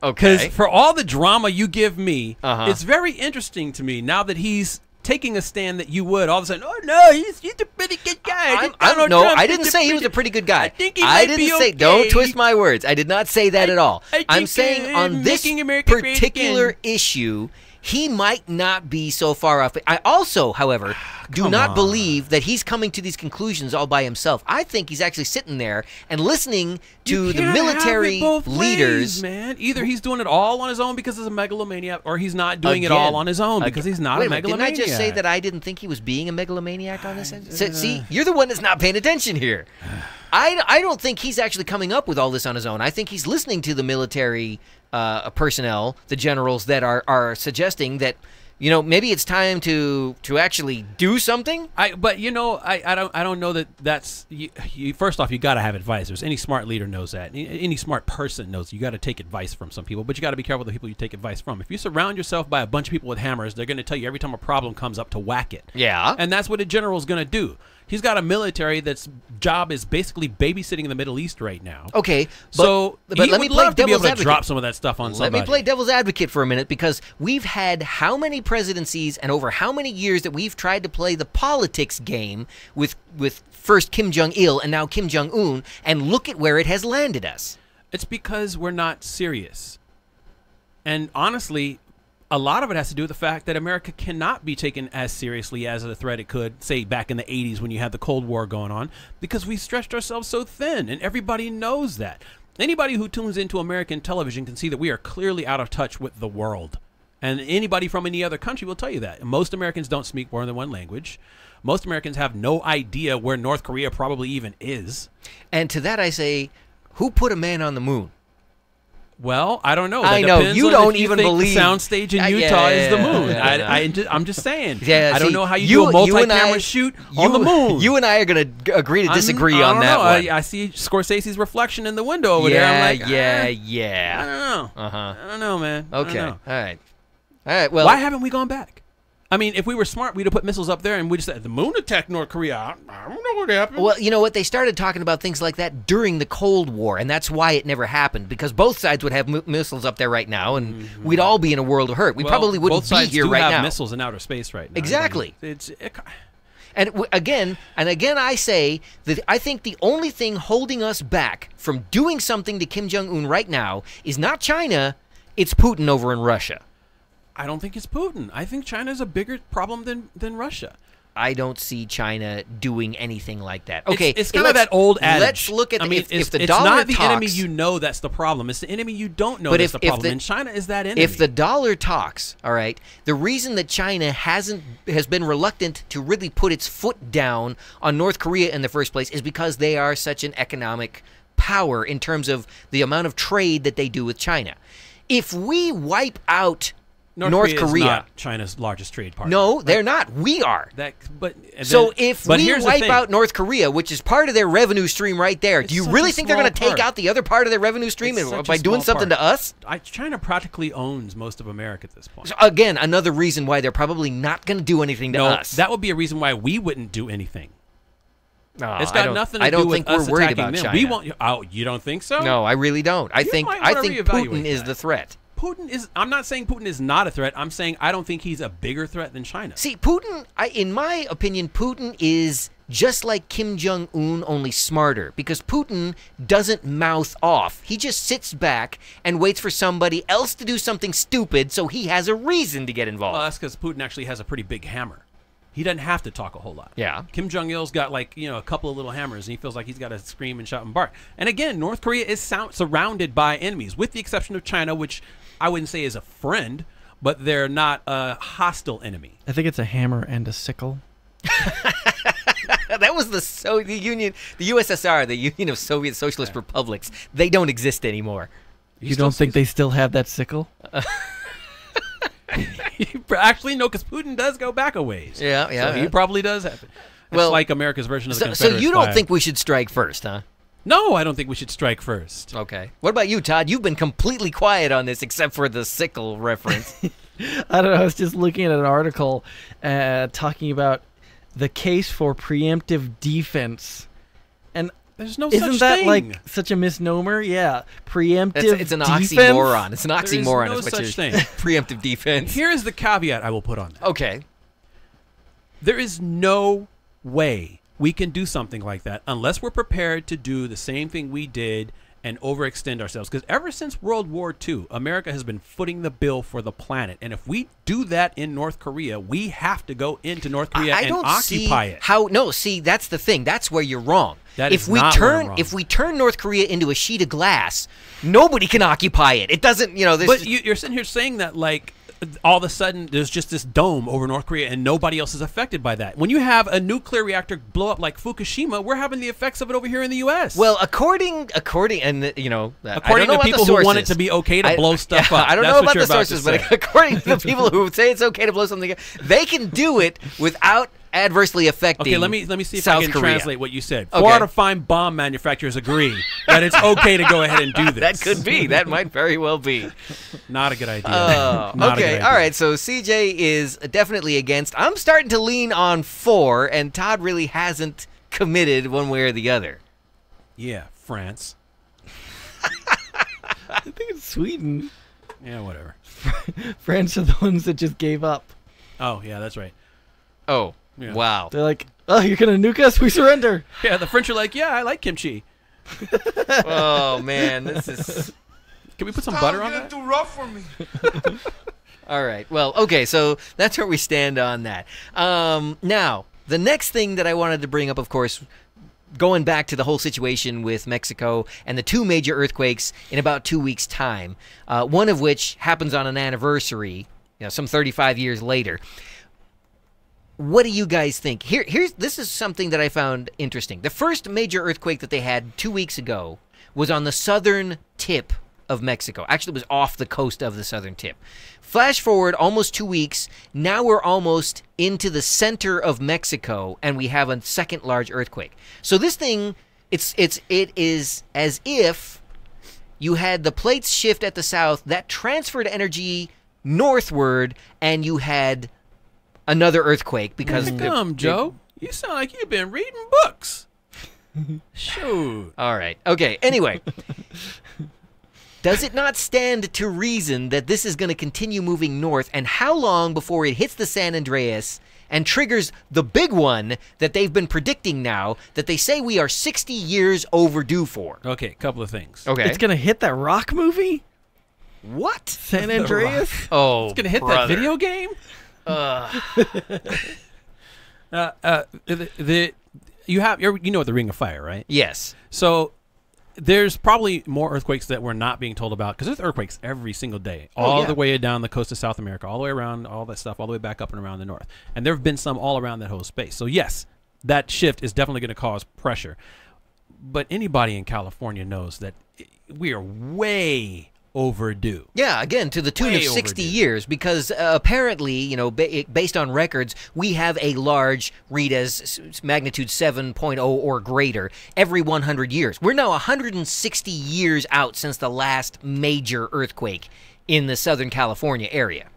Okay. Because for all the drama you give me, it's very interesting to me now that he's taking a stand that you would all of a sudden, oh no, he's a pretty good guy. I didn't say he was a pretty good guy. I think he might be okay. Don't twist my words. I did not say that at all. I'm saying on this particular issue, he might not be so far off. I also, however, do not believe that he's coming to these conclusions all by himself. I think he's actually sitting there and listening to the military leaders. Man, either he's doing it all on his own because he's a megalomaniac, or he's not doing it all on his own because he's not a megalomaniac. Didn't I just say that I didn't think he was being a megalomaniac on this? See, you're the one that's not paying attention here. I don't think he's actually coming up with all this on his own. I think he's listening to the military personnel, the generals that are suggesting that, maybe it's time to actually do something. I don't know that's first off, you got to have advisors. Any smart leader knows that. Any smart person knows you got to take advice from some people, but you got to be careful the people you take advice from. If you surround yourself by a bunch of people with hammers, they're going to tell you every time a problem comes up to whack it. Yeah. And that's what a general's going to do. He's got a military that's job is basically babysitting in the Middle East right now. Okay, but let me love to be able to drop some of that stuff on somebody. Let me play devil's advocate for a minute, because we've had how many presidencies and over how many years that we've tried to play the politics game with first Kim Jong-il and now Kim Jong-un, and look at where it has landed us. It's because we're not serious. And honestly, a lot of it has to do with the fact that America cannot be taken as seriously as a threat it could, say, back in the 80s when you had the Cold War going on, because we stretched ourselves so thin, and everybody knows that. Anybody who tunes into American television can see that we are clearly out of touch with the world. And anybody from any other country will tell you that. Most Americans don't speak more than one language. Most Americans have no idea where North Korea probably even is. And to that I say, who put a man on the moon? Well, I don't know. I know. You don't even the believe soundstage in Utah is the moon. I'm just saying. I don't know how you do a multi-camera shoot on the moon. You and I are going to agree to disagree on that one. I see Scorsese's reflection in the window over there. I'm like, yeah. I don't know. I don't know, man. Okay. All right. Well, why haven't we gone back? I mean, if we were smart, we'd have put missiles up there and we just said, the moon attacked North Korea. I don't know what happened. Well, you know what? They started talking about things like that during the Cold War, and that's why it never happened, because both sides would have missiles up there right now, and we'd all be in a world of hurt. We probably wouldn't be here right now. Both sides do have missiles in outer space right now. Exactly. And again, I say that I think the only thing holding us back from doing something to Kim Jong-un right now is not China, it's Putin over in Russia. I don't think it's Putin. I think China is a bigger problem than Russia. I don't see China doing anything like that. Okay, it's kind of that old adage. Let's look at if the it's dollar not the talks, enemy you know that's the problem. It's the enemy you don't know that's the problem. And China is that enemy. If the dollar talks, all right, the reason that China has been reluctant to really put its foot down on North Korea in the first place is because they are such an economic power in terms of the amount of trade that they do with China. If we wipe out North Korea is not China's largest trade partner. No, they're not. We are. So if we wipe out North Korea, which is part of their revenue stream right there, do you really think they're going to take out the other part of their revenue stream by doing something to us? China practically owns most of America at this point. So again, another reason why they're probably not going to do anything to us. That would be a reason why we wouldn't do anything. It's got nothing to do with us. I don't think we're worried about them. China. We won't. Oh, you don't think so? No, I really don't. I think Putin is the threat. I'm not saying Putin is not a threat. I'm saying I don't think he's a bigger threat than China. See, Putin, in my opinion, Putin is just like Kim Jong-un, only smarter, because Putin doesn't mouth off. He just sits back and waits for somebody else to do something stupid so he has a reason to get involved. Well, that's because Putin actually has a pretty big hammer. He doesn't have to talk a whole lot. Yeah. Kim Jong-il's got a couple of little hammers, and he feels like he's got to scream and shout and bark. And again, North Korea is surrounded by enemies, with the exception of China, which I wouldn't say is a friend, but they're not a hostile enemy. I think it's a hammer and a sickle. That was the USSR, the Union of Soviet Socialist Republics. They don't exist anymore. You don't think they still have that sickle? Actually, no, because Putin does go back a ways. Yeah. So he probably does have it. It's like America's version of the Confederate So you don't think we should strike first, huh? No, I don't think we should strike first. Okay. What about you, Todd? You've been completely quiet on this except for the sickle reference. I don't know. I was just looking at an article talking about the case for preemptive defense. And there's no such thing. Isn't that like such a misnomer? Yeah. Preemptive It's an defense? oxymoron. It's an oxymoron. There is no such thing. Preemptive defense. Here is the caveat I will put on that. Okay. There is no way we can do something like that unless we're prepared to do the same thing we did and overextend ourselves. Because ever since World War II, America has been footing the bill for the planet. And if we do that in North Korea, we have to go into North Korea and occupy it. See, that's the thing. That's where you're wrong. If we turn North Korea into a sheet of glass, nobody can occupy it. It doesn't, But you're sitting here saying that like all of a sudden there's just this dome over North Korea and nobody else is affected by that. When you have a nuclear reactor blow up like Fukushima, we're having the effects of it over here in the U.S. Well, according to people who want it to be okay to blow stuff up. I don't know about the sources, but according to the people who say it's okay to blow something up, they can do it without adversely affecting Okay, let me see if South I can Korea. translate what you said. Okay. 4 out of 5 bomb manufacturers agree that it's okay to go ahead and do this. That could be. That might very well be. Not a good idea. Not a good idea. All right. So CJ is definitely against. I'm starting to lean on 4, and Todd really hasn't committed one way or the other. Yeah, France. I think it's Sweden. Yeah, whatever. France are the ones that just gave up. Oh, yeah, that's right. Oh, yeah. Wow. They're like, oh, you're going to nuke us? We surrender. Yeah, the French are like, yeah, I like kimchi. Oh, man, this is... Can we put some butter on that? Too rough for me. All right. Well, okay, so that's where we stand on that. Now, the next thing that I wanted to bring up, of course, going back to the whole situation with Mexico and the 2 major earthquakes in about 2 weeks' time, one of which happens on an anniversary, some 35 years later. What do you guys think? This is something that I found interesting. The first major earthquake that they had 2 weeks ago was on the southern tip of Mexico. Actually, it was off the coast of the southern tip. Flash forward almost 2 weeks. Now we're almost into the center of Mexico, and we have a second large earthquake. So this thing, it is as if you had the plates shift at the south that transferred energy northward, and you had another earthquake because Joe. You sound like you've been reading books. Shoot. All right. Okay. Anyway, does it not stand to reason that this is going to continue moving north, and how long before it hits the San Andreas and triggers the big one that they've been predicting now that they say we are 60 years overdue for? Okay, a couple of things. Okay. It's gonna hit that rock movie. What? San Andreas? Oh, It's gonna hit brother. that video game. You know what the Ring of Fire, right? Yes. So there's probably more earthquakes that we're not being told about, because there's earthquakes every single day, all the way down the coast of South America, all the way around, all that stuff, all the way back up and around the north. And there have been some all around that whole space. So yes, that shift is definitely going to cause pressure. But anybody in California knows that we are way overdue. Yeah, again, to the tune Way of 60 overdue. years, because apparently, based on records, we have a large, read as magnitude 7.0 or greater, every 100 years. We're now 160 years out since the last major earthquake in the Southern California area.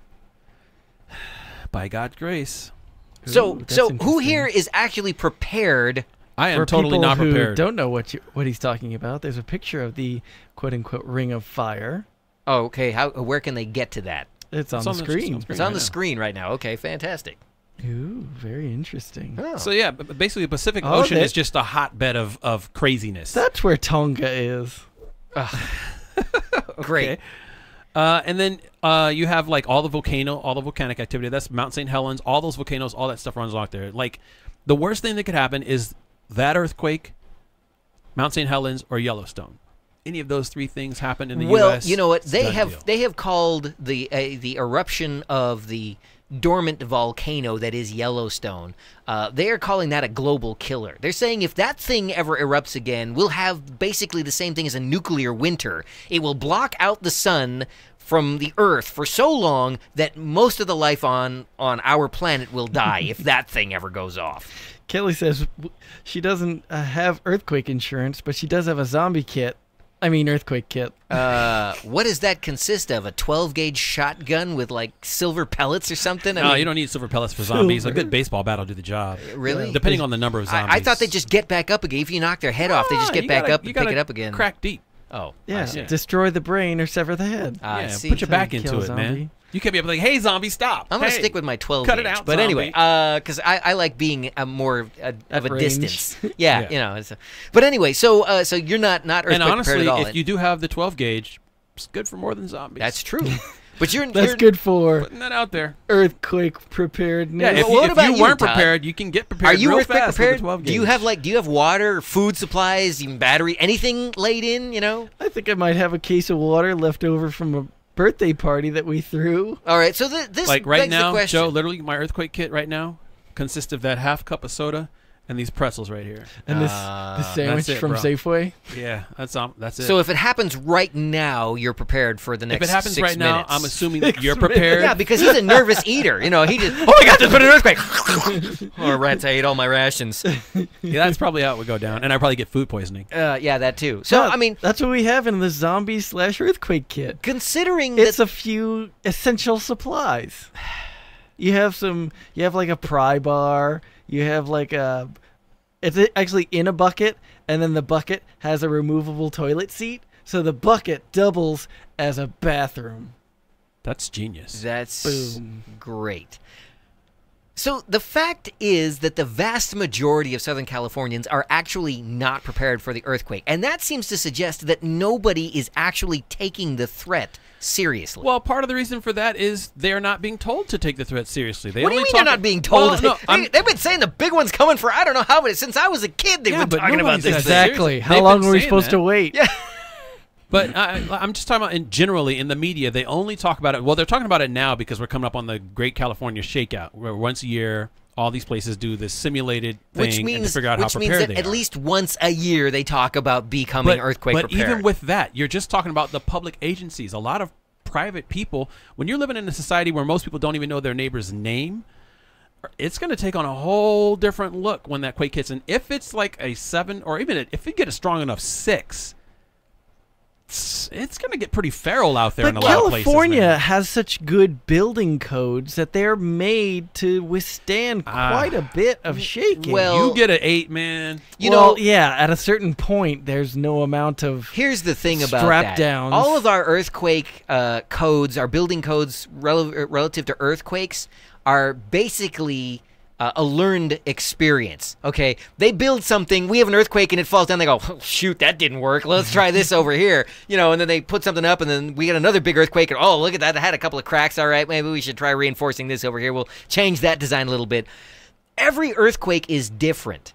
By God's grace. So that's who interesting. here is actually prepared? I am For totally people not who prepared. don't know what he's talking about, there's a picture of the quote-unquote Ring of Fire. Oh, okay. Where can they get to that? It's on It's the on the screen. It's on right the now. screen right now. Okay, fantastic. Ooh, very interesting. Oh. So yeah, basically the Pacific Oh, Ocean that- is just a hotbed of craziness. That's where Tonga is. Great. And then you have like all the volcanic activity. That's Mount St. Helens, all those volcanoes, all that stuff runs along there. Like the worst thing that could happen is that earthquake, Mount St. Helens, or Yellowstone. Any of those 3 things happen in the Well, U.S. you know what? it's a done deal. They have called the eruption of the dormant volcano that is Yellowstone. They are calling that a global killer. They're saying if that thing ever erupts again, we'll have basically the same thing as a nuclear winter. It will block out the sun from the Earth for so long that most of the life on our planet will die if that thing ever goes off. Kelly says she doesn't have earthquake insurance, but she does have a zombie kit. I mean, earthquake kit. What does that consist of? A 12-gauge shotgun with like silver pellets or something? No, you don't need silver pellets for zombies. A good baseball bat will do the job. Really? Depending on the number of zombies. I thought they just get back up again. If you knock their head off, they just get you back gotta- up you and pick gotta it up again. Crack deep. Oh, Yeah, I see. destroy the brain or sever the head. I Yeah, see. put your back Kill into a it, zombie. man. You can't be like, hey, zombie, stop. I'm gonna Hey. stick with my 12 Cut it gauge. out, But anyway, zombie. because I like being more of a range. distance. Yeah, Yeah. you know. But anyway, so you're not earthquake And honestly, prepared at all. if you do have the 12 gauge, it's good for more than zombies. That's true. But you're That's good for Putting that out there. earthquake preparedness. Yeah, if Well, what you, about if you, weren't Todd? prepared, you can get prepared Are you real earthquake fast prepared? with the 12 gauge. Do you have water, food supplies, even battery, anything laid in? You know. I think I might have a case of water left over from a birthday party that we threw. All right. So this Like right begs the now, question. Joe, literally my earthquake kit right now consists of that half cup of soda and these pretzels right here. And the sandwich that's it, from bro. Safeway. Yeah, that's it. So if it happens right now, you're prepared for the next. if it happens 6 right now, minutes. I'm assuming that you're prepared. Yeah, because he's a nervous eater. You know, he just, oh my God, there's been an earthquake. Oh, rats, I ate all my rations. Yeah, that's probably how it would go down, and I probably get food poisoning. Yeah, that too. So, Yeah, I mean, that's what we have in the zombie/earthquake kit. considering It's that, a few essential supplies. You have like a pry bar. You have like it's actually in a bucket, and then the bucket has a removable toilet seat, so the bucket doubles as a bathroom. That's genius. that's Boom. great. So the fact is that the vast majority of Southern Californians are actually not prepared for the earthquake, and that seems to suggest that nobody is actually taking the threat seriously. Well, part of the reason for that is they're not being told to take the threat seriously. They what do you only mean talk they're not being told? Well, no, they've been saying the big one's coming for I don't know how many. Since I was a kid, they've been but talking about nobody's this. said thing. that. Exactly. How They've long been were we saying supposed that. to wait? Yeah. But I'm just talking about generally in the media, they only talk about it. Well, they're talking about it now because we're coming up on the Great California Shakeout, where once a year all these places do this simulated thing Which means, and to figure out how prepared that they at are. least once a year they talk about becoming earthquake but prepared. even with that, you're just talking about the public agencies. A lot of private people, when you're living in a society where most people don't even know their neighbor's name, it's going to take on a whole different look when that quake hits. And if it's like a 7, or even if you get a strong enough 6, it's going to get pretty feral out there But in a lot of places. California Man. has such good building codes that they're made to withstand quite a bit of shaking. well, You get an 8, man. you well, know, yeah, at a certain point, there's no amount of. here's the thing about strap that. downs. All of our earthquake codes, our building codes relative to earthquakes, are basically a learned experience. Okay, they build something, we have an earthquake and it falls down, they go, oh, shoot, that didn't work, let's try this over here, and then they put something up and then we get another big earthquake and oh, look at that, it had a couple of cracks, all right, maybe we should try reinforcing this over here, we'll change that design a little bit. Every earthquake is different.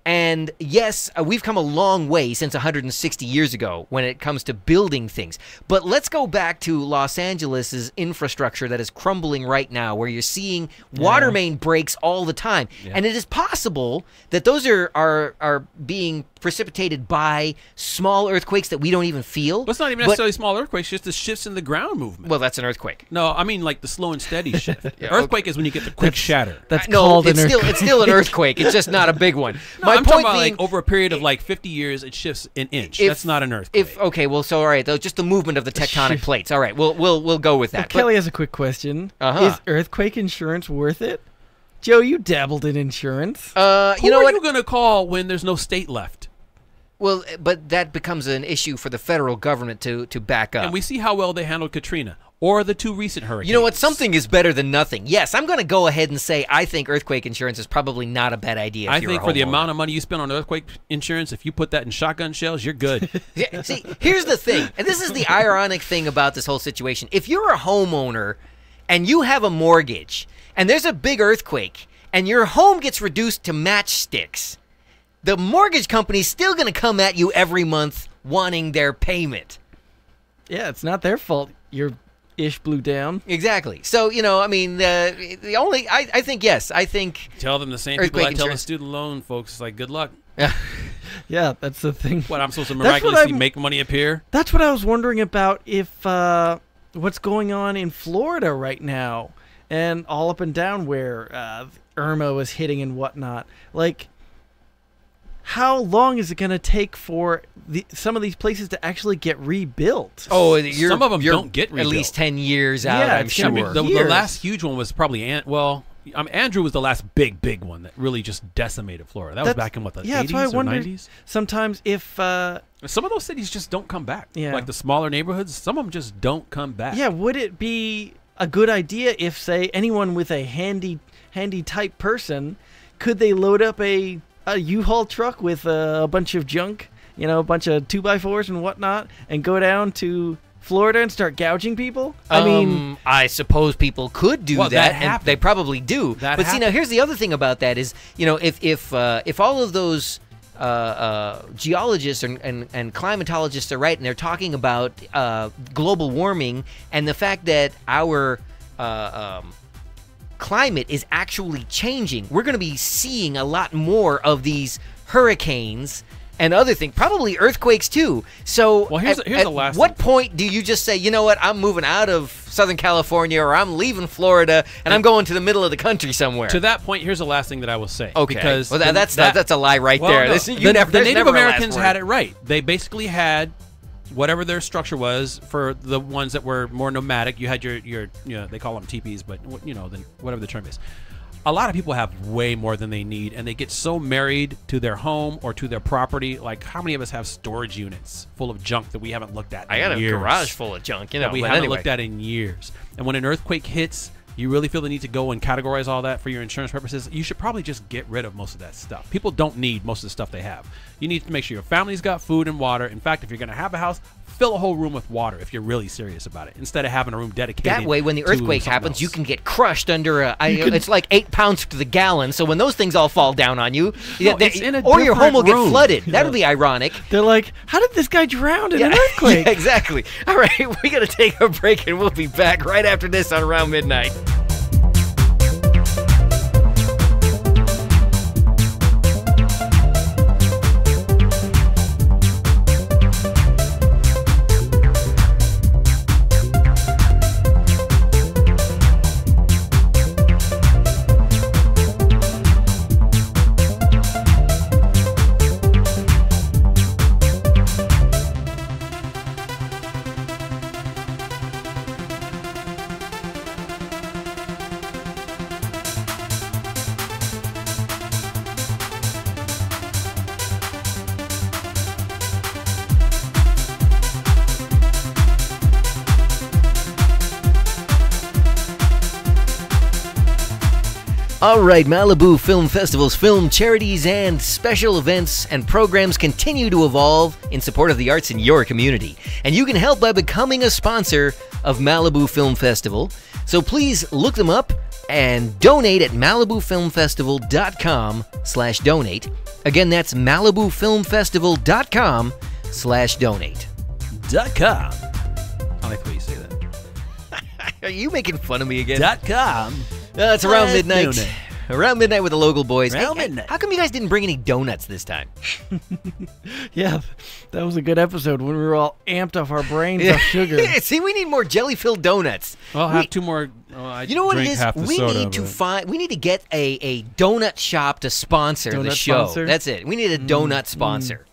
And yes, we've come a long way since 160 years ago when it comes to building things. But let's go back to Los Angeles' infrastructure that is crumbling right now, where you're seeing water main breaks all the time. Yeah. And it is possible that those are being precipitated by small earthquakes that we don't even feel. Well, it's not even necessarily small earthquakes, just the shifts in the ground movement. Well, that's an earthquake. No, I mean like the slow and steady shift. Earthquake is when you get the quick shatter. That's No, called it's an still it's still an earthquake. It's just not a big one. No, I'm talking about like over a period of like 50 years, it shifts an inch. That's not an earthquake. All right, though, just the movement of the tectonic plates. All right, we'll go with that. Kelly has a quick question. Uh-huh. Is earthquake insurance worth it? Joe, you dabbled in insurance. Who you know are what? you going to call when there's no state left? Well, but that becomes an issue for the federal government to back up. And we see how well they handled Katrina or the 2 recent hurricanes. You know what? Something is better than nothing. Yes, I'm going to go ahead and say I think earthquake insurance is probably not a bad idea. I think for the amount of money you spend on earthquake insurance, if you put that in shotgun shells, you're good. Yeah, see, here's the thing, and this is the ironic thing about this whole situation. If you're a homeowner and you have a mortgage and there's a big earthquake and your home gets reduced to matchsticks, the mortgage company's still going to come at you every month wanting their payment. Yeah, it's not their fault your ish blew down. Exactly. So, I mean, I think, yes, I think... Tell them the same people Earthquake I tell the insurance. student loan folks, it's like, good luck. Yeah, that's the thing. What, I'm supposed to That's what miraculously I'm- make money appear? That's what I was wondering about if what's going on in Florida right now and all up and down where Irma was hitting and whatnot. Like, how long is it going to take for some of these places to actually get rebuilt? Oh, Some of them you're don't get at rebuilt. least 10 years out, Yeah, I'm it's sure. gonna be The years. last huge one was probably Andrew was the last big one that really just decimated Florida. That was back in what, the 80s that's why I or wondered 90s? sometimes if Some of those cities just don't come back. Yeah. Like the smaller neighborhoods, some of them just don't come back. would it be a good idea if, say, anyone with a handy type person, could they load up a U-Haul truck with a bunch of junk, a bunch of 2x4s and whatnot, and go down to Florida and start gouging people? I mean, I suppose people could do Well, that, that and they happened. probably do. That But see, now happened. here's the other thing about that is, if all of those geologists and climatologists are right, and they're talking about global warming and the fact that our climate is actually changing, we're going to be seeing a lot more of these hurricanes and other things, probably earthquakes too. So Well, here's the last what thing. point do you just say, you know what, I'm moving out of Southern California, or I'm leaving Florida and I'm going to the middle of the country somewhere? To that point, here's the last thing that I will say. Okay, Because well, that's a lie right Well, there. no, This, the there's Native never a last Americans word. had it right. They basically had whatever their structure was for the ones that were more nomadic. You had your they call them teepees, but whatever the term is. A lot of people have way more than they need, and they get so married to their home or to their property. Like, how many of us have storage units full of junk that we haven't looked at in I got a years? garage full of junk, that we but haven't anyway. looked at in years. And when an earthquake hits, you really feel the need to go and categorize all that for your insurance purposes, you should probably just get rid of most of that stuff. People don't need most of the stuff they have. You need to make sure your family's got food and water. In fact, if you're going to have a house, fill a whole room with water if you're really serious about it, instead of having a room dedicated. That way, when the earthquake happens, else. you can get crushed under it's like 8 pounds to the gallon. So when those things all fall down on you, or your home will get flooded. That'll be ironic. They're like, how did this guy drown in an earthquake? Yeah, exactly. All right, we got to take a break, and we'll be back right after this on Around Midnight. All right, Malibu Film Festival's film charities and special events and programs continue to evolve in support of the arts in your community. And you can help by becoming a sponsor of Malibu Film Festival. So please look them up and donate at malibufilmfestival.com/donate. Again, that's malibufilmfestival.com/donate. .com. I like the way you say that. Are you making fun of me again? .com. It's Around Midnight. Donate. Around Midnight with the local boys. Around Hey, midnight. how come you guys didn't bring any donuts this time? Yeah, that was a good episode when we were all amped off our brains off sugar. See, we need more jelly-filled donuts. I'll have two more. You know what it drink is? half the We soda, need to but- find. We need to get a donut shop to sponsor the Donut show. sponsor? That's it. We need a donut sponsor.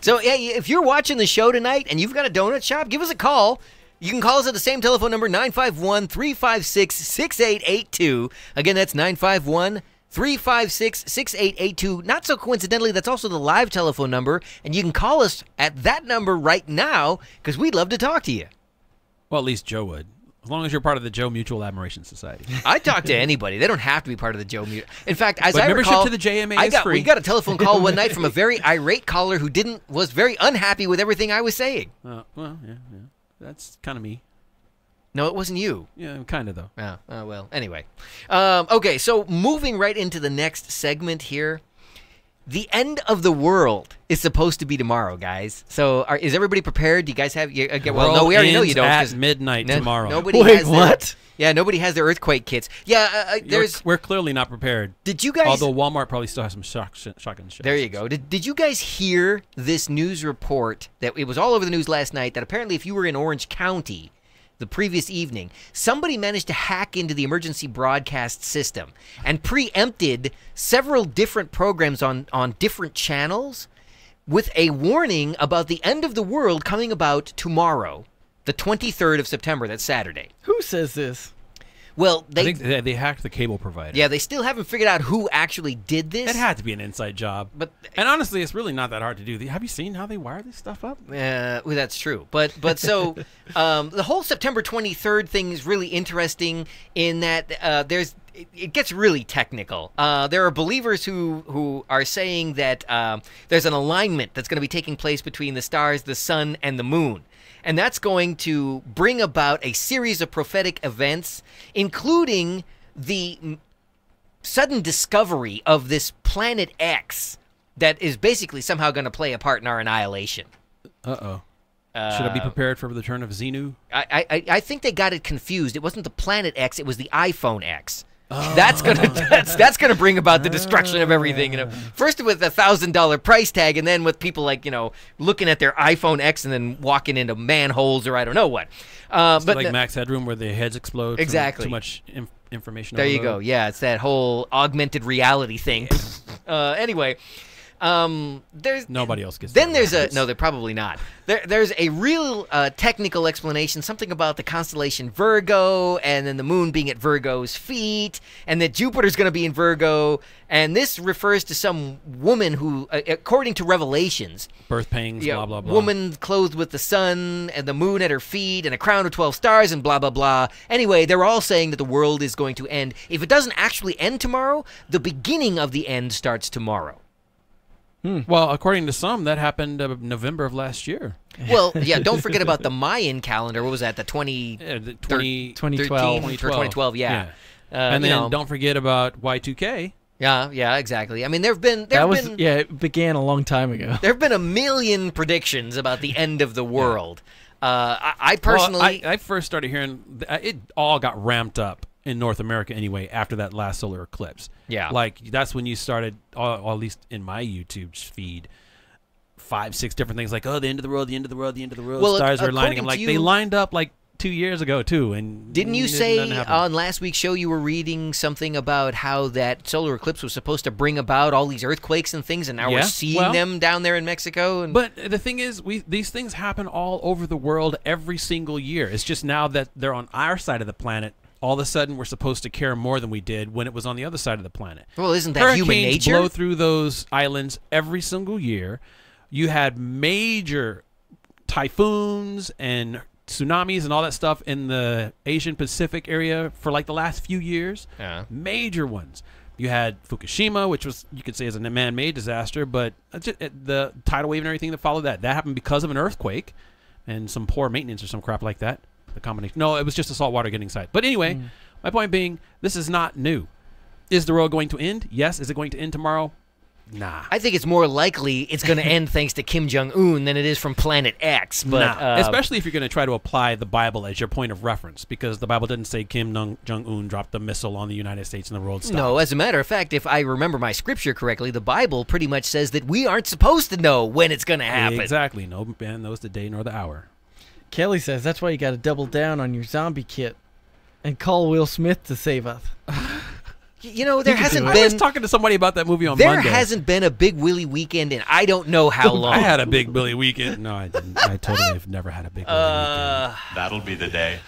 So yeah, if you're watching the show tonight and you've got a donut shop, give us a call. You can call us at the same telephone number, 951-356-6882. Again, that's 951-356-6882. Not so coincidentally, that's also the live telephone number, and you can call us at that number right now because we'd love to talk to you. Well, at least Joe would. As long as you're part of the Joe Mutual Admiration Society. I talk to anybody. They don't have to be part of the Joe Mutual. In fact, as But I membership recall, to the JMA is free. We got a telephone call one night from a very irate caller who was very unhappy with everything I was saying. Well, yeah. That's kind of me. No, it wasn't you. Yeah, kind of, though. Oh, well, anyway. Okay, so moving right into the next segment here. The end of the world is supposed to be tomorrow, guys. So is everybody prepared? Do you guys have... well, no, we already know you don't. At midnight tomorrow. Nobody Wait, has what? Nobody has their earthquake kits. Yeah, We're clearly not prepared. Did you guys... Although Walmart probably still has some shotgun shells. There you go. Did you guys hear this news report that it was all over the news last night that apparently if you were in Orange County the previous evening, somebody managed to hack into the emergency broadcast system and preempted several different programs on different channels with a warning about the end of the world coming about tomorrow, the 23rd of September. That's Saturday. Who says this? Well, I think they hacked the cable provider. Yeah, they still haven't figured out who actually did this. It had to be an inside job. And honestly, it's really not that hard to do. Have you seen how they wire this stuff up? Well, that's true. But so the whole September 23rd thing is really interesting in that it gets really technical. There are believers who are saying that there's an alignment that's going to be taking place between the stars, the sun, and the moon. And that's going to bring about a series of prophetic events, including the sudden discovery of this planet X that is basically somehow going to play a part in our annihilation. Uh-oh. Should I be prepared for the return of Xenu? I think they got it confused. It wasn't the planet X, it was the iPhone X. Oh. That's gonna bring about the destruction of everything. First with a $1,000 price tag, and then with people looking at their iPhone X and then walking into manholes or I don't know what. But Max Headroom, where their heads explode. Exactly. Too much information. There you go. Yeah, it's that whole augmented reality thing. Anyway. There's Nobody else gets. Then that there's reference. no, they're probably not. There's a real technical explanation, something about the constellation Virgo, and then the moon being at Virgo's feet, and that Jupiter's going to be in Virgo, and this refers to some woman who, according to Revelations, birth pangs, blah blah blah. woman clothed with the sun and the moon at her feet and a crown of 12 stars and blah blah blah. Anyway, they're all saying that the world is going to end. If it doesn't actually end tomorrow, the beginning of the end starts tomorrow. Well, according to some, that happened November of last year. Well, yeah, don't forget about the Mayan calendar. What was that? The 2012. 2012, yeah. And then don't forget about Y2K. Yeah, exactly. I mean, it began a long time ago. There have been a million predictions about the end of the world. I personally... Well, I first started hearing... It all got ramped up in North America anyway after that last solar eclipse. Yeah. Like, that's when you started, or at least in my YouTube feed, 5, 6 different things like, oh, the end of the world, the end of the world, the end of the world. Well, Stars are lining up. according Like, to they you- lined up like 2 years ago, too. And Didn't you nothing say happened. on last week's show you were reading something about how that solar eclipse was supposed to bring about all these earthquakes and things, and now we're Yeah, seeing well- them down there in Mexico? And But the thing is, these things happen all over the world every single year. It's just now that they're on our side of the planet, all of a sudden we're supposed to care more than we did when it was on the other side of the planet. Well, isn't that Hurricanes human nature? blow through those islands every single year. You had major typhoons and tsunamis and all that stuff in the Asian Pacific area for like the last few years. Yeah. Major ones. You had Fukushima, which was, you could say, is a man-made disaster, but the tidal wave and everything that followed that happened because of an earthquake and some poor maintenance or some crap like that. The combination. No, it was just the salt water getting inside. But anyway, my point being, this is not new. Is the world going to end? Yes. Is it going to end tomorrow? Nah. I think it's more likely it's going to end thanks to Kim Jong-un than it is from Planet X. But especially if you're going to try to apply the Bible as your point of reference, because the Bible didn't say Kim Jong-un dropped a missile on the United States and the world stopped. No, as a matter of fact, if I remember my scripture correctly, the Bible pretty much says that we aren't supposed to know when it's going to happen. Exactly. No man knows the day nor the hour. Kelly says that's why you got to double down on your zombie kit and call Will Smith to save us. You know, there hasn't I been... was talking to somebody about that movie on There Monday. hasn't been a Big Willie weekend in I don't know how long. I had a Big Billy weekend. No, I didn't. I totally have never had a Big Billy weekend. That'll be the day.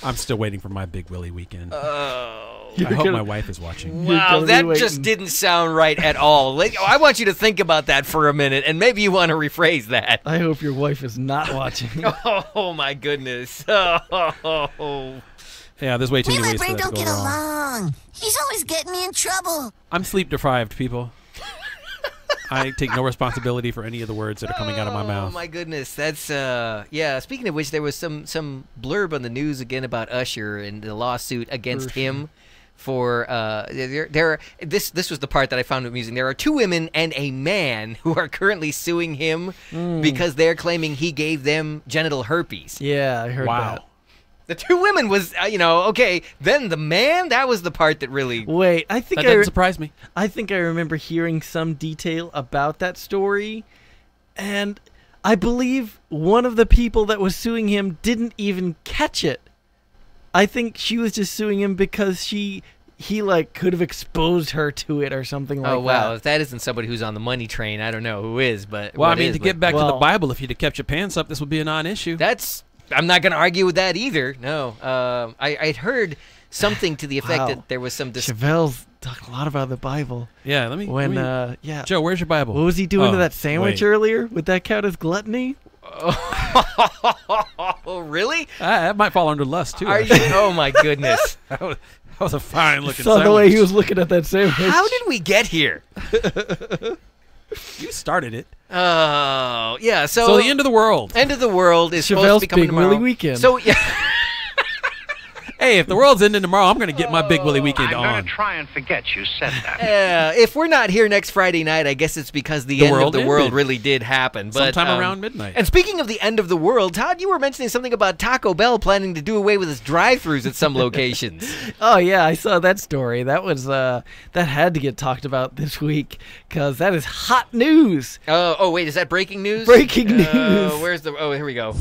I'm still waiting for my Big Willie weekend. Oh. I hope my wife is watching. Wow, gonna that be just waiting. didn't sound right at all. I want you to think about that for a minute, and maybe you want to rephrase that. I hope your wife is not watching. Oh, my goodness. Oh. Yeah, there's way too Me many and my ways for brain that to don't go get wrong. along. He's always getting me in trouble. I'm sleep deprived, people. I take no responsibility for any of the words that are coming out of my mouth. Oh my goodness, that's yeah. Speaking of which, there was some blurb on the news again about Usher and the lawsuit against him for this was the part that I found amusing. There are 2 women and a man who are currently suing him because they're claiming he gave them genital herpes. Yeah, I heard that. The 2 women was okay. Then the man, that was the part that really. Wait, I think That doesn't surprise me. I think I remember hearing some detail about that story, and I believe one of the people that was suing him didn't even catch it. I think she was just suing him because he like could have exposed her to it or something like that. Oh wow, if that isn't somebody who's on the money train, I don't know who is. But Well, I what mean, is, to get but- back to the well- Bible, if you'd have kept your pants up, this would be a non-issue. I'm not going to argue with that either. No, I'd heard something to the effect Wow. that there was some. Chevelles talking a lot about the Bible. Yeah, let me. When yeah, Joe, where's your Bible? what was he doing to Oh, that sandwich wait. earlier? Would that count as gluttony? Oh, really? That might fall under lust too. Are you? actually. Oh my goodness! That was a fine-looking Saw sandwich. the way he was looking at that sandwich. How did we get here? You started it. Oh, yeah. So the end of the world. End of the world is supposed to Chevelle's be coming Big tomorrow. Willie weekend. So yeah. Hey, if the world's ending tomorrow, I'm going to get my Big Willie weekend I'm on. going to try and forget you said that. If we're not here next Friday night, I guess it's because the end of world the world ended. really did happen. But, Sometime around midnight. And speaking of the end of the world, Todd, you were mentioning something about Taco Bell planning to do away with its drive-thrus at some locations. Oh yeah, I saw that story. That was that had to get talked about this week because that is hot news. Oh, wait, is that breaking news? Breaking news. Where's the? Oh, here we go.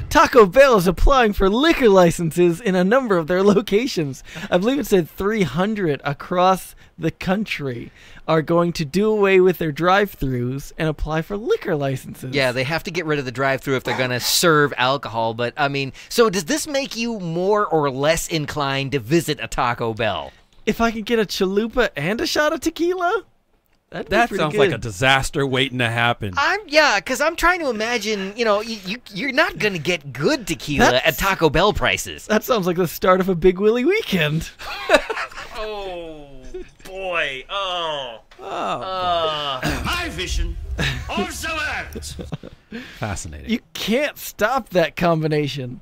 Taco Bell is applying for liquor licenses in a number of their locations. I believe it said 300 across the country are going to do away with their drive-thrus and apply for liquor licenses. Yeah, they have to get rid of the drive-thru if they're going to serve alcohol. But, I mean, so does this make you more or less inclined to visit a Taco Bell? If I could get a chalupa and a shot of tequila? That sounds like a disaster waiting to happen. Because I'm trying to imagine, you're not going to get good tequila at Taco Bell prices. That sounds like the start of a Big Willie weekend. Oh, boy. My vision of the world. Fascinating. You can't stop that combination.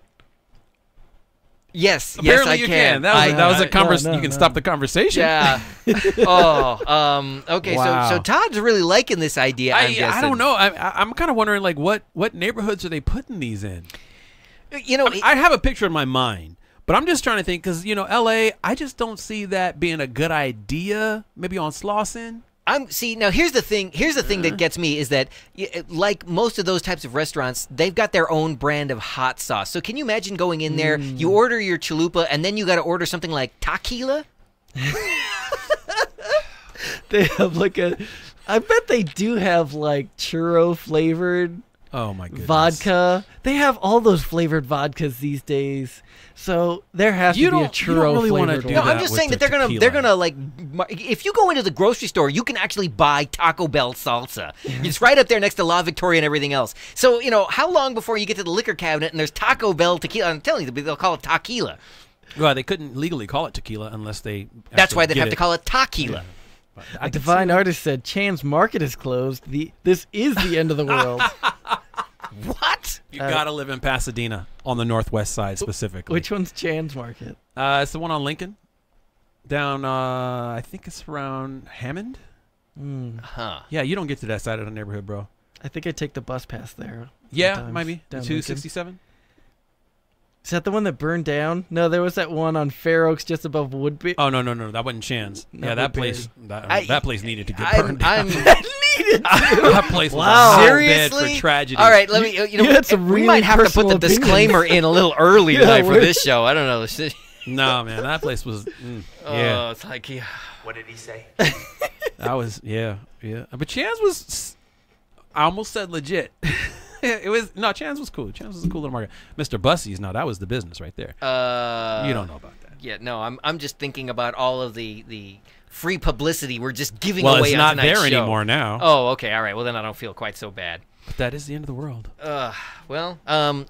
Yes, Apparently I you can. That was a conversation. no, You can no. stop the conversation. Yeah. Okay. Wow. So Todd's really liking this idea. I'm guessing. I don't know. I'm kind of wondering, like, what neighborhoods are they putting these in? I have a picture in my mind, but I'm just trying to think because L.A. I just don't see that being a good idea. Maybe on Slauson. Now here's the thing that gets me is that like most of those types of restaurants, they've got their own brand of hot sauce. So can you imagine going in there, you order your chalupa, and then you got to order something like tequila? They have I bet they do have like churro flavored Oh my goodness. vodka. They have all those flavored vodkas these days. So there has to be a churro really wanna flavored do one. No, I'm that just with saying the that they're tequila. gonna like if you go into the grocery store, you can actually buy Taco Bell salsa. It's right up there next to La Victoria and everything else. So how long before you get to the liquor cabinet and there's Taco Bell tequila? I'm telling you, they'll call it tequila. Well, they couldn't legally call it tequila unless they. That's why they have to call it tequila. A divine artist said, Chan's Market is closed. This is the end of the world. What? You gotta live in Pasadena on the northwest side specifically. Which one's Chan's Market? It's the one on Lincoln, down. I think it's around Hammond. Huh. Yeah, you don't get to that side of the neighborhood, bro. I think I take the bus past there. Yeah, sometimes, maybe down 267. Is that the one that burned down? No, there was that one on Fair Oaks just above Woodbury. Oh no, that wasn't Chan's. Not Yeah, that Woodbury. place. That place needed to get burned I'm down. Needed. That place was Wow. a hotbed Seriously? for tragedy. All right, let me. you had some we really might have to put the personal opinions. disclaimer in a little early Yeah, tonight for we're- this show. I don't know. No, man, that place was. Yeah, It's like What did he say? that was. Yeah. But Chan's was. I almost said legit. It was Chan's was cool. Chan's was a cool little market. Mr. Bussy's, that was the business right there. You don't know about that. Yeah, no, I'm just thinking about all of the free publicity we're just giving Well, away it's on not tonight's there show. anymore now. Oh, okay, all right. Well, then I don't feel quite so bad. But that is the end of the world.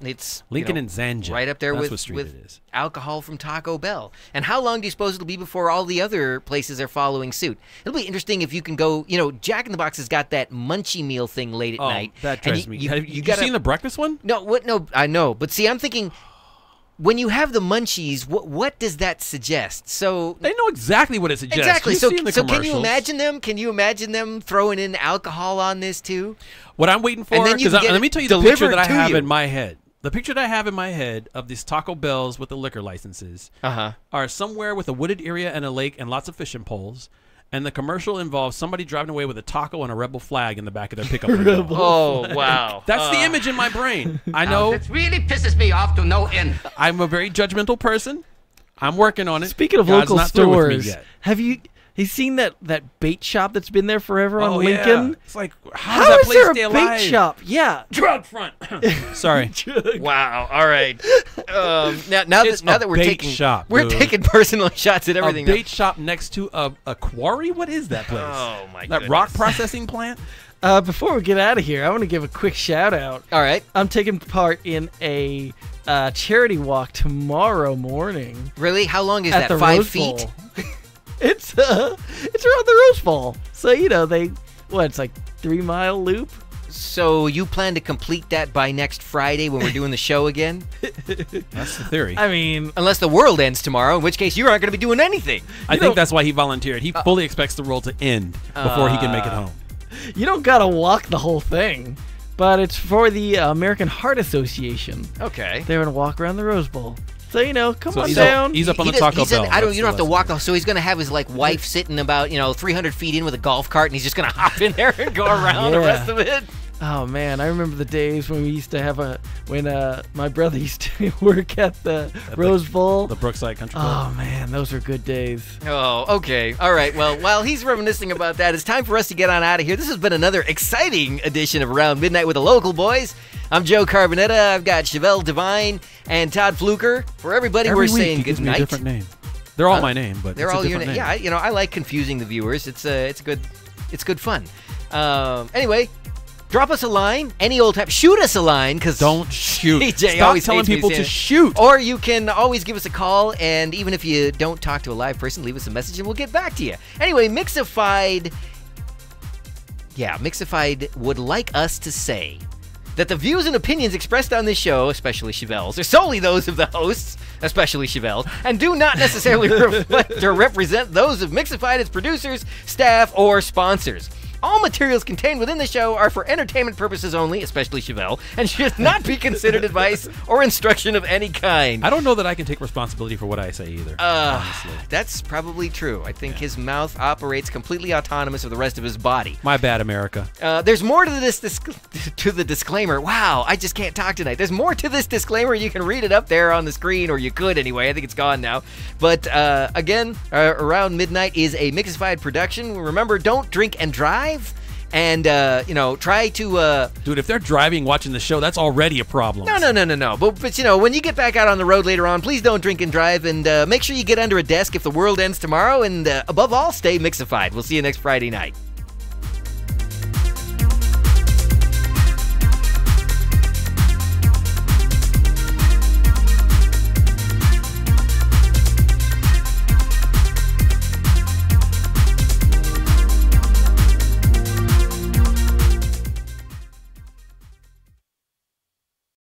It's Lincoln and Zanja. right up there That's with what street it is. alcohol from Taco Bell. And how long do you suppose it'll be before all the other places are following suit? It'll be interesting if you can go. Jack in the Box has got that munchie meal thing late at night. That and drives me. Have you gotta- seen the breakfast one? No, what? No, I know, but see, I'm thinking. When you have the munchies, what does that suggest? So They know exactly what it suggests. exactly. You've So seen the can you commercials. imagine them? Can you imagine them throwing in alcohol on this too? What I'm waiting for, And then you because can get let it me tell you the picture that I delivered to have you. in my head. The picture that I have in my head of these Taco Bells with the liquor licenses are somewhere with a wooded area and a lake and lots of fishing poles. And the commercial involves somebody driving away with a taco and a rebel flag in the back of their pickup. window. Oh wow! That's the image in my brain. I know It really pisses me off to no end. I'm a very judgmental person. I'm working on it. Speaking of God's local not through with me stores, yet. have you seen that bait shop that's been there forever on Oh, Lincoln? yeah. It's like, how How does that is place there stay a alive? bait shop? Yeah. Drug front. Sorry. Wow! All right. Now It's that a we're bait taking shop, we're dude. taking personal shots at everything. A bait shop next to a quarry? What is that place? Oh, my That rock goodness. processing plant? Before we get out of here, I want to give a quick shout out. All right. I'm taking part in a charity walk tomorrow morning Really? How long is at that? the 5 Rose feet? Bowl. It's around the Rose Bowl, so it's like 3-mile loop. So you plan to complete that by next Friday when we're doing the show again? That's the theory. I mean, Unless the world ends tomorrow, in which case you aren't going to be doing anything. I think that's why he volunteered. He fully expects the world to end before he can make it home. you don't gotta walk the whole thing, but it's for the American Heart Association. Okay. They're gonna walk around the Rose Bowl, so come So on he's down. He's up on the He Taco said, Bell. you That's don't the have to walk. lesson. So he's going to have his wife sitting about 300 feet in with a golf cart, and he's just going to hop in there and go around the Yeah. rest of it. Oh man, I remember the days when we used to have my brother used to work at the Rose Bowl. The Brookside Country Club. Oh man, those were good days. Oh, okay. All right. Well, while he's reminiscing about that, it's time for us to get on out of here. This has been another exciting edition of Around Midnight with the Local Boys. I'm Joe Carbonetta. I've got Chevelle Devine and Todd Fluker. For everybody, Every we're week saying he gives good me night. a different name. They're all my name, but they're it's all a your different name. name. Yeah, I like confusing the viewers. It's good fun. Anyway. Drop us a line, any old type. Shoot us a line, because don't shoot. TJ Stop always telling hates me people saying to it. shoot. Or you can always give us a call, and even if you don't talk to a live person, leave us a message, and we'll get back to you. Anyway, Mixified would like us to say that the views and opinions expressed on this show, especially Chevelle's, are solely those of the hosts, especially Chevelle's, and do not necessarily reflect or represent those of Mixified, its producers, staff, or sponsors. All materials contained within the show are for entertainment purposes only, especially Chevelle, and should not be considered advice or instruction of any kind. I don't know that I can take responsibility for what I say either, honestly. That's probably true. I think his mouth operates completely autonomous of the rest of his body. My bad, America. There's more to to the disclaimer. Wow, I just can't talk tonight. There's more to this disclaimer. You can read it up there on the screen, or you could anyway. I think it's gone now. But again, Around Midnight is a Mixified production. Remember, don't drink and drive. And, try to... Dude, if they're driving watching the show, that's already a problem. No. But when you get back out on the road later on, please don't drink and drive. And make sure you get under a desk if the world ends tomorrow. And above all, stay Mixified. We'll see you next Friday night.